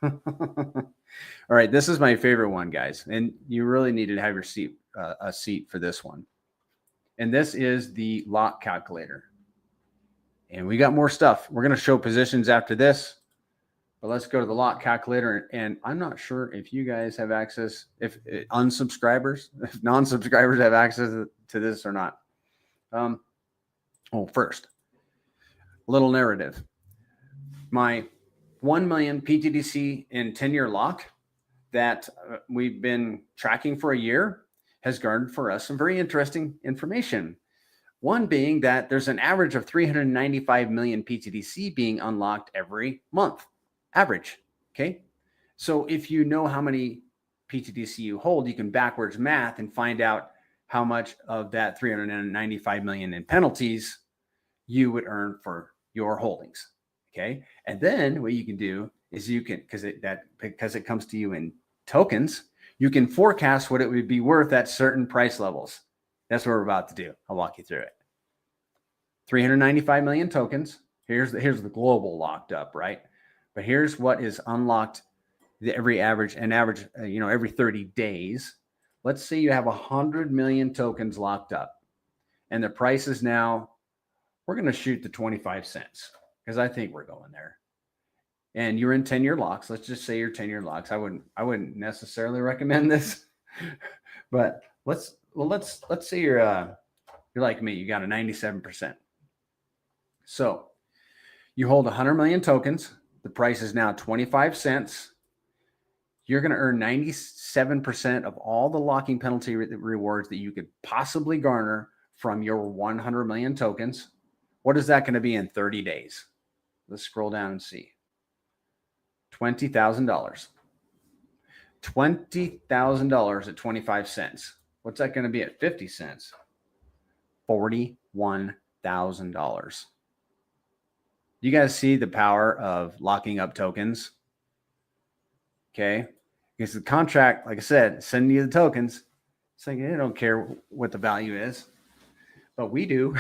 All right, this is my favorite one, guys, and you really need to have your seat a seat for this one. And this is the lot calculator. And we got more stuff. We're going to show positions after this. But let's go to the lot calculator. And I'm not sure if you guys have access, if non-subscribers have access to this or not. First, a little narrative. My 1 million pTGC in 10-year lock that we've been tracking for a year has garnered for us some very interesting information. One being that there's an average of 395 million pTGC being unlocked every month. Average. Okay. So if you know how many pTGC you hold, you can backwards math and find out how much of that 395 million in penalties you would earn for your holdings. Okay. And then what you can do is you can, because it comes to you in tokens, you can forecast what it would be worth at certain price levels. That's what we're about to do. I'll walk you through it. 395 million tokens. Here's the global locked up, right? But here's what is unlocked every 30 days. Let's say you have 100 million tokens locked up, and the price is now, we're going to shoot to 25 cents because I think we're going there. And you're in 10-year locks. Let's just say you're 10-year locks. I wouldn't necessarily recommend this, but let's say you're like me. You got a 97%. So you hold 100 million tokens. The price is now 25 cents. You're going to earn 97% of all the locking penalty rewards that you could possibly garner from your 100 million tokens. What is that going to be in 30 days? Let's scroll down and see. $20,000. $20,000 at 25 cents. What's that going to be at 50 cents? $41,000. You guys see the power of locking up tokens? Okay. Because the contract, like I said, sending you the tokens. It's like, they don't care what the value is, but we do.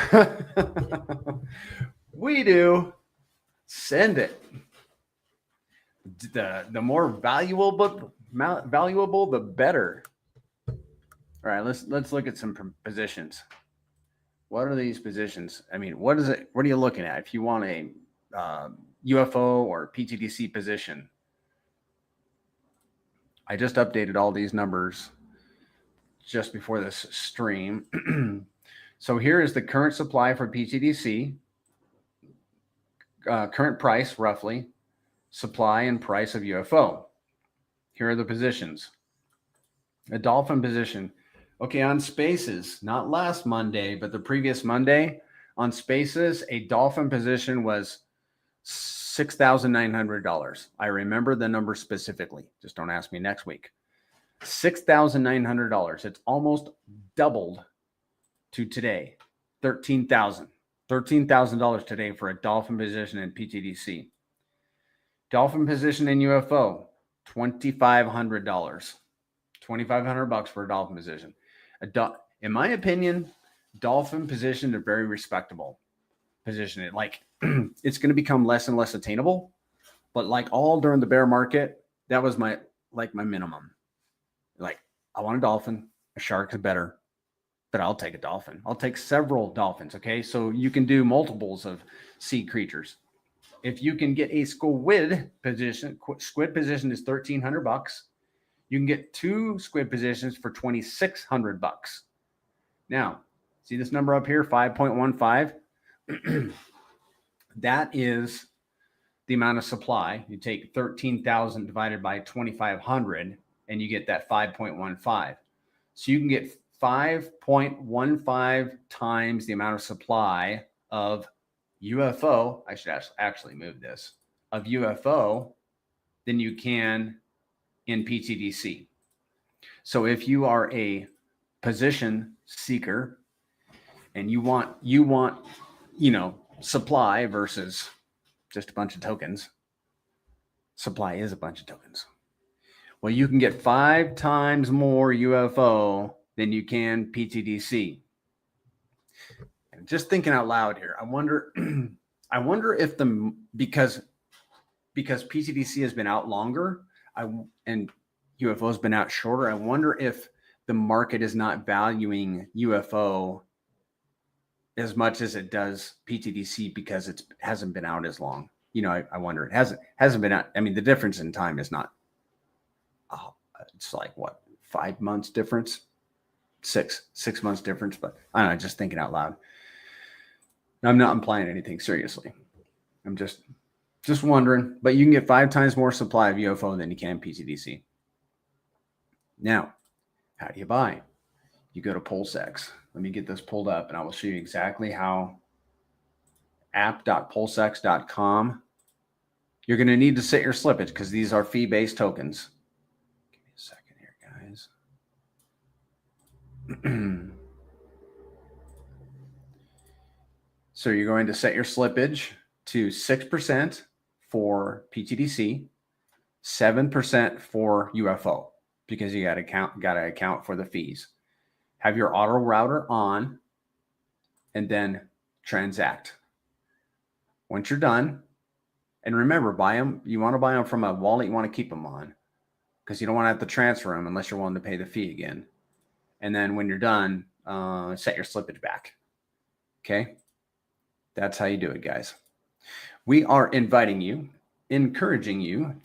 We do. Send it. The more valuable, the better. All right, let's look at some positions. What are these positions? I mean, what is it? What are you looking at? If you want a UFO or pTGC position, I just updated all these numbers just before this stream. So here is the current supply for pTGC, current price roughly, supply and price of UFO. Here are the positions. A dolphin position. Okay, on Spaces, not last Monday, but the previous Monday, on Spaces, a dolphin position was $6,900. I remember the number specifically. Just don't ask me next week. $6,900. It's almost doubled to today. $13,000. $13,000 today for a dolphin position in pTGC. Dolphin position in UFO, $2,500. $2,500 for a dolphin position. In my opinion, dolphin position is a very respectable position. It like it's going to become less and less attainable, but like all during the bear market, that was my minimum. Like, I want a dolphin. A shark is better, but I'll take a dolphin. I'll take several dolphins. Okay, so you can do multiples of sea creatures. If you can get a squid position is $1,300. You can get 2 squid positions for $2,600. Now, see this number up here, 5.15? That is the amount of supply. You take 13,000 divided by 2,500, and you get that 5.15. So you can get 5.15 times the amount of supply of UFO. I should actually move this of UFO than you can in pTGC. So if you are a position seeker and you want, supply versus just a bunch of tokens, supply is a bunch of tokens. Well, you can get 5 times more UFO than you can pTGC. And just thinking out loud here, I wonder if because pTGC has been out longer, and UFO has been out shorter, I wonder if the market is not valuing UFO as much as it does pTGC because it hasn't been out as long. I wonder. It hasn't been out. I mean, the difference in time is not. It's like what, 5 months difference, 6 months difference. But I don't know. Just thinking out loud. I'm not implying anything seriously. I'm just wondering. But you can get 5 times more supply of UFO than you can pTGC. Now, how do you buy? You go to PulseX. Let me get this pulled up, and I will show you exactly how. app.pulsex.com. You're going to need to set your slippage because these are fee-based tokens. Give me a second here, guys. So you're going to set your slippage to 6% for pTGC, 7% for UFO, because you got to account for the fees. Have your auto router on, and then transact. Once you're done, and remember, buy them. You want to buy them from a wallet you want to keep them on, because you don't want to have to transfer them unless you're willing to pay the fee again. And then when you're done, set your slippage back. Okay, that's how you do it, guys. We are encouraging you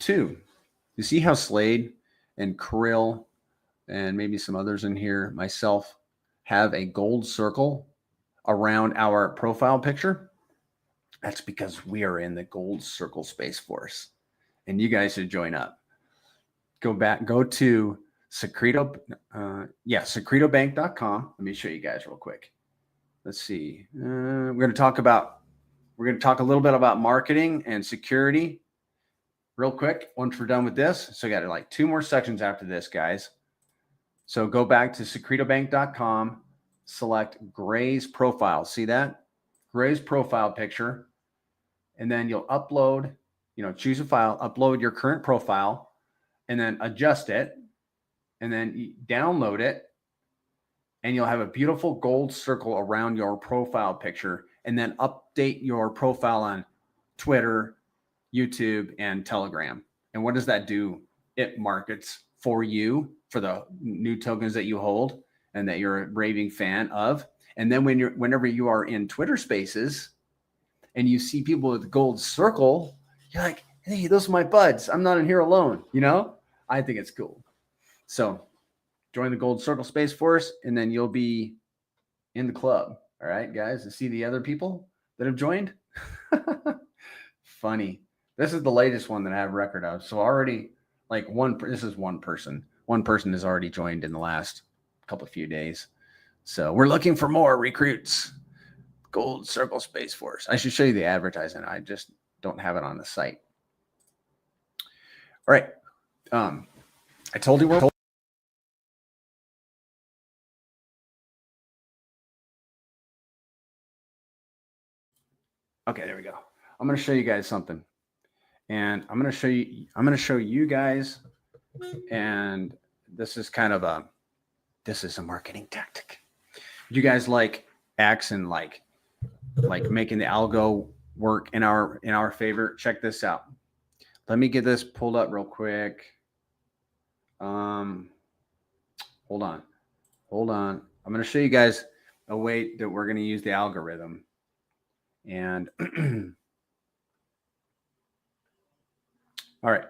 to. You see how Slade and Krill and maybe some others in here, myself, have a gold circle around our profile picture? That's because we are in the gold circle space force, and you guys should join up. Go to secretobank.com. Let me show you guys real quick. Let's see. We're going to talk a little bit about marketing and security. real quick, once we're done with this, so we got like 2 more sections after this, guys. So go back to secretobank.com, select Gray's profile. See that? Gray's profile picture. And then you'll upload, choose a file, upload your current profile, and then adjust it. And then you download it. And you'll have a beautiful gold circle around your profile picture. And then update your profile on Twitter, YouTube, and Telegram. And what does that do? It markets for you for the new tokens that you hold and that you're a raving fan of. And then whenever you are in Twitter Spaces and you see people with the gold circle, you're like, hey, those are my buds. I'm not in here alone. I think it's cool. So join the gold circle space force, and then you'll be in the club. All right, guys, to see the other people that have joined. Funny. This is the latest one that I have record of. So already this is one person. One person has already joined in the last few days. So we're looking for more recruits. Gold Circle Space Force. I should show you the advertisement. I just don't have it on the site. All right. I told you we're okay, there we go. I'm going to show you guys something. And I'm going to show you guys, and this is a marketing tactic. You guys like acts and like making the algo work in our favor. Check this out. Let me get this pulled up real quick. Hold on. I'm going to show you guys a way that we're going to use the algorithm. And all right.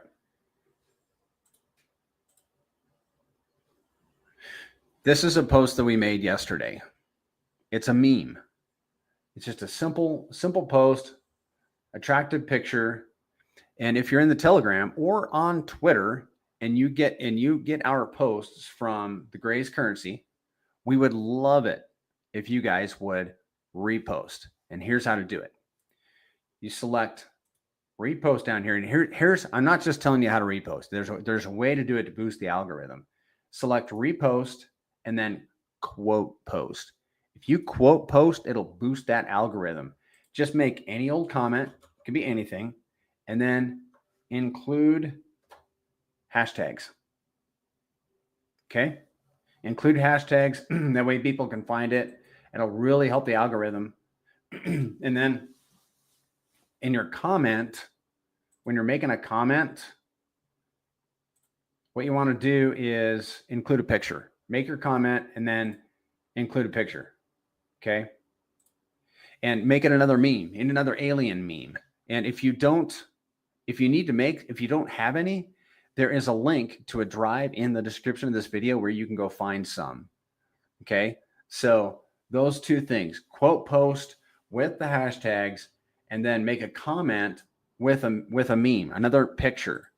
This is a post that we made yesterday. It's a meme. It's just a simple post, attractive picture. And if you're in the Telegram or on Twitter and you get our posts from the Gray's Currency, we would love it if you guys would repost. And here's how to do it. You select repost down here. And here's I'm not just telling you how to repost. There's a way to do it to boost the algorithm. Select repost and then quote post. If you quote post, it'll boost that algorithm. Just make any old comment. It can be anything. And then include hashtags. Okay? Include hashtags. That way people can find it. It'll really help the algorithm. And then in your comment, when you're making a comment, what you want to do is include a picture. Make your comment and then include a picture. Okay? And make it another meme, another alien meme. And if you don't have any, there is a link to a drive in the description of this video where you can go find some. Okay? So those two things, quote post with the hashtags, and then make a comment with a meme, another picture.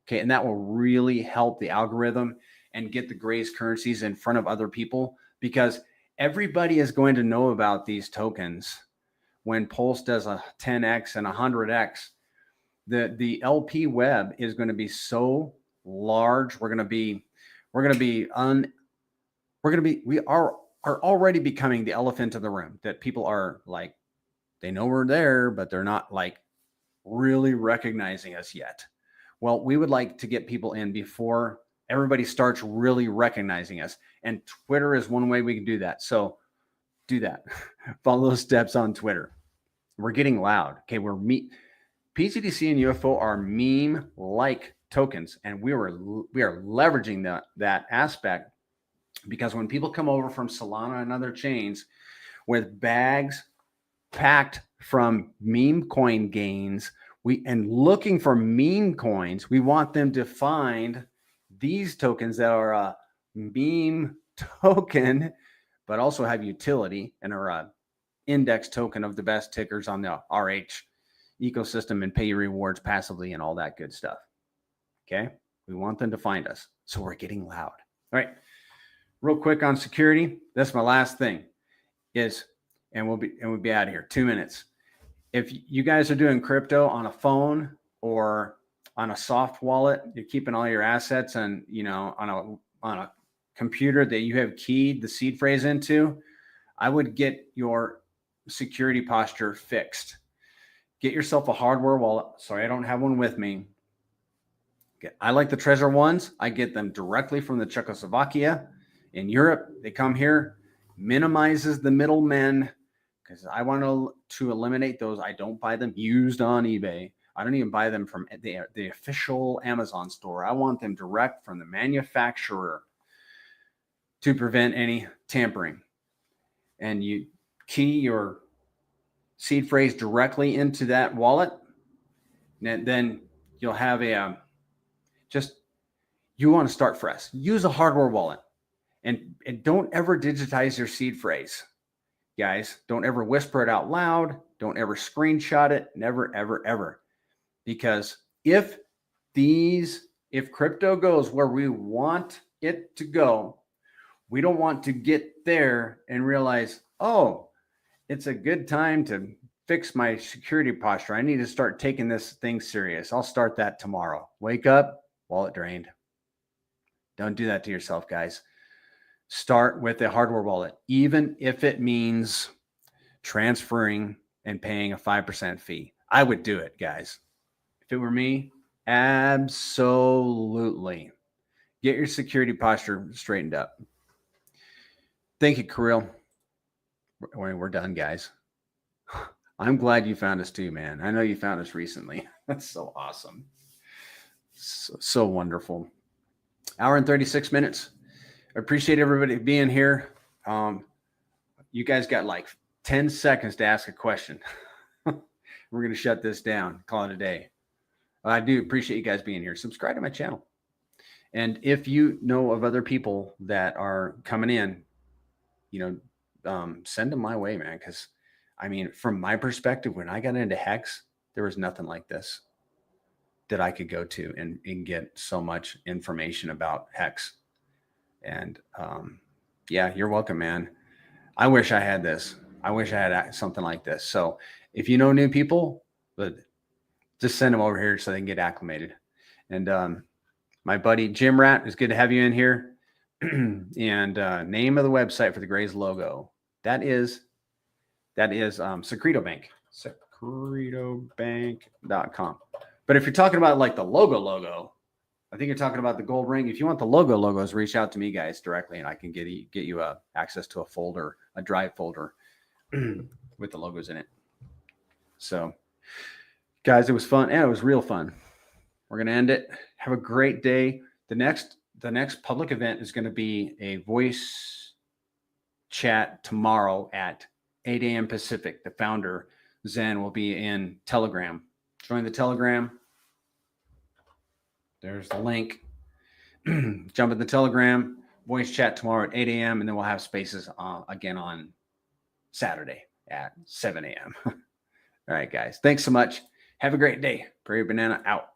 Okay. And that will really help the algorithm and get the Gray's Currencies in front of other people, because everybody is going to know about these tokens when Pulse does a 10x and 100x. The LP web is going to be so large. We are already becoming the elephant in the room, that people are like, they know we're there, but they're not like really recognizing us yet. Well, we would like to get people in before everybody starts really recognizing us. And Twitter is one way we can do that. So do that. Follow those steps on Twitter. We're getting loud. Okay, pTGC and UFO are meme-like tokens, and we are leveraging that aspect, because when people come over from Solana and other chains with bags packed from meme coin gains, and looking for meme coins, we want them to find these tokens that are a meme token, but also have utility and are a index token of the best tickers on the RH ecosystem and pay rewards passively and all that good stuff. Okay. We want them to find us. So we're getting loud. All right. Real quick on security. That's my last thing and we'll be out of here. 2 minutes. If you guys are doing crypto on a phone or on a soft wallet, you're keeping all your assets and, on a computer that you have keyed the seed phrase into, I would get your security posture fixed. Get yourself a hardware wallet. Sorry, I don't have one with me. I like the Treasure ones. I get them directly from the Czechoslovakia in Europe. They come here, minimizes the middlemen because I want to eliminate those. I don't buy them used on eBay. I don't even buy them from the official Amazon store. I want them direct from the manufacturer to prevent any tampering. And you key your seed phrase directly into that wallet. And then you'll have you want to start fresh. Use a hardware wallet and don't ever digitize your seed phrase. Guys, don't ever whisper it out loud. Don't ever screenshot it. Never, ever, ever. Because if crypto goes where we want it to go, we don't want to get there and realize, oh, it's a good time to fix my security posture. I need to start taking this thing serious. I'll start that tomorrow. Wake up, wallet drained. Don't do that to yourself, guys. Start with a hardware wallet, even if it means transferring and paying a 5% fee. I would do it, guys. If it were me, absolutely. Get your security posture straightened up. Thank you, Kirill. We're done, guys. I'm glad you found us too, man. I know you found us recently. That's so awesome. So wonderful. Hour and 36 minutes. I appreciate everybody being here. You guys got like 10 seconds to ask a question. We're going to shut this down, call it a day. I do appreciate you guys being here. Subscribe to my channel. And if you know of other people that are coming in, send them my way, man. Because, I mean, from my perspective, when I got into Hex, there was nothing like this that I could go to and get so much information about Hex. And yeah, you're welcome, man. I wish I had this. I wish I had something like this. So if you know new people, but just send them over here so they can get acclimated. And my buddy Jim Rat, it's good to have you in here. And name of the website for the Grays logo. That is Secreto Bank. SecretoBank.com. But if you're talking about like the logo, I think you're talking about the gold ring. If you want the logos, reach out to me, guys, directly, and I can get you access to a folder, a drive folder with the logos in it. So, guys, it was fun. Yeah, it was real fun. We're gonna end it. Have a great day. The next public event is going to be a voice chat tomorrow at 8 a.m. Pacific. The founder, Zen, will be in Telegram. Join the Telegram. There's the link. Jump in the Telegram. Voice chat tomorrow at 8 a.m. And then we'll have spaces again on Saturday at 7 a.m. All right, guys. Thanks so much. Have a great day. Prairie Banana out.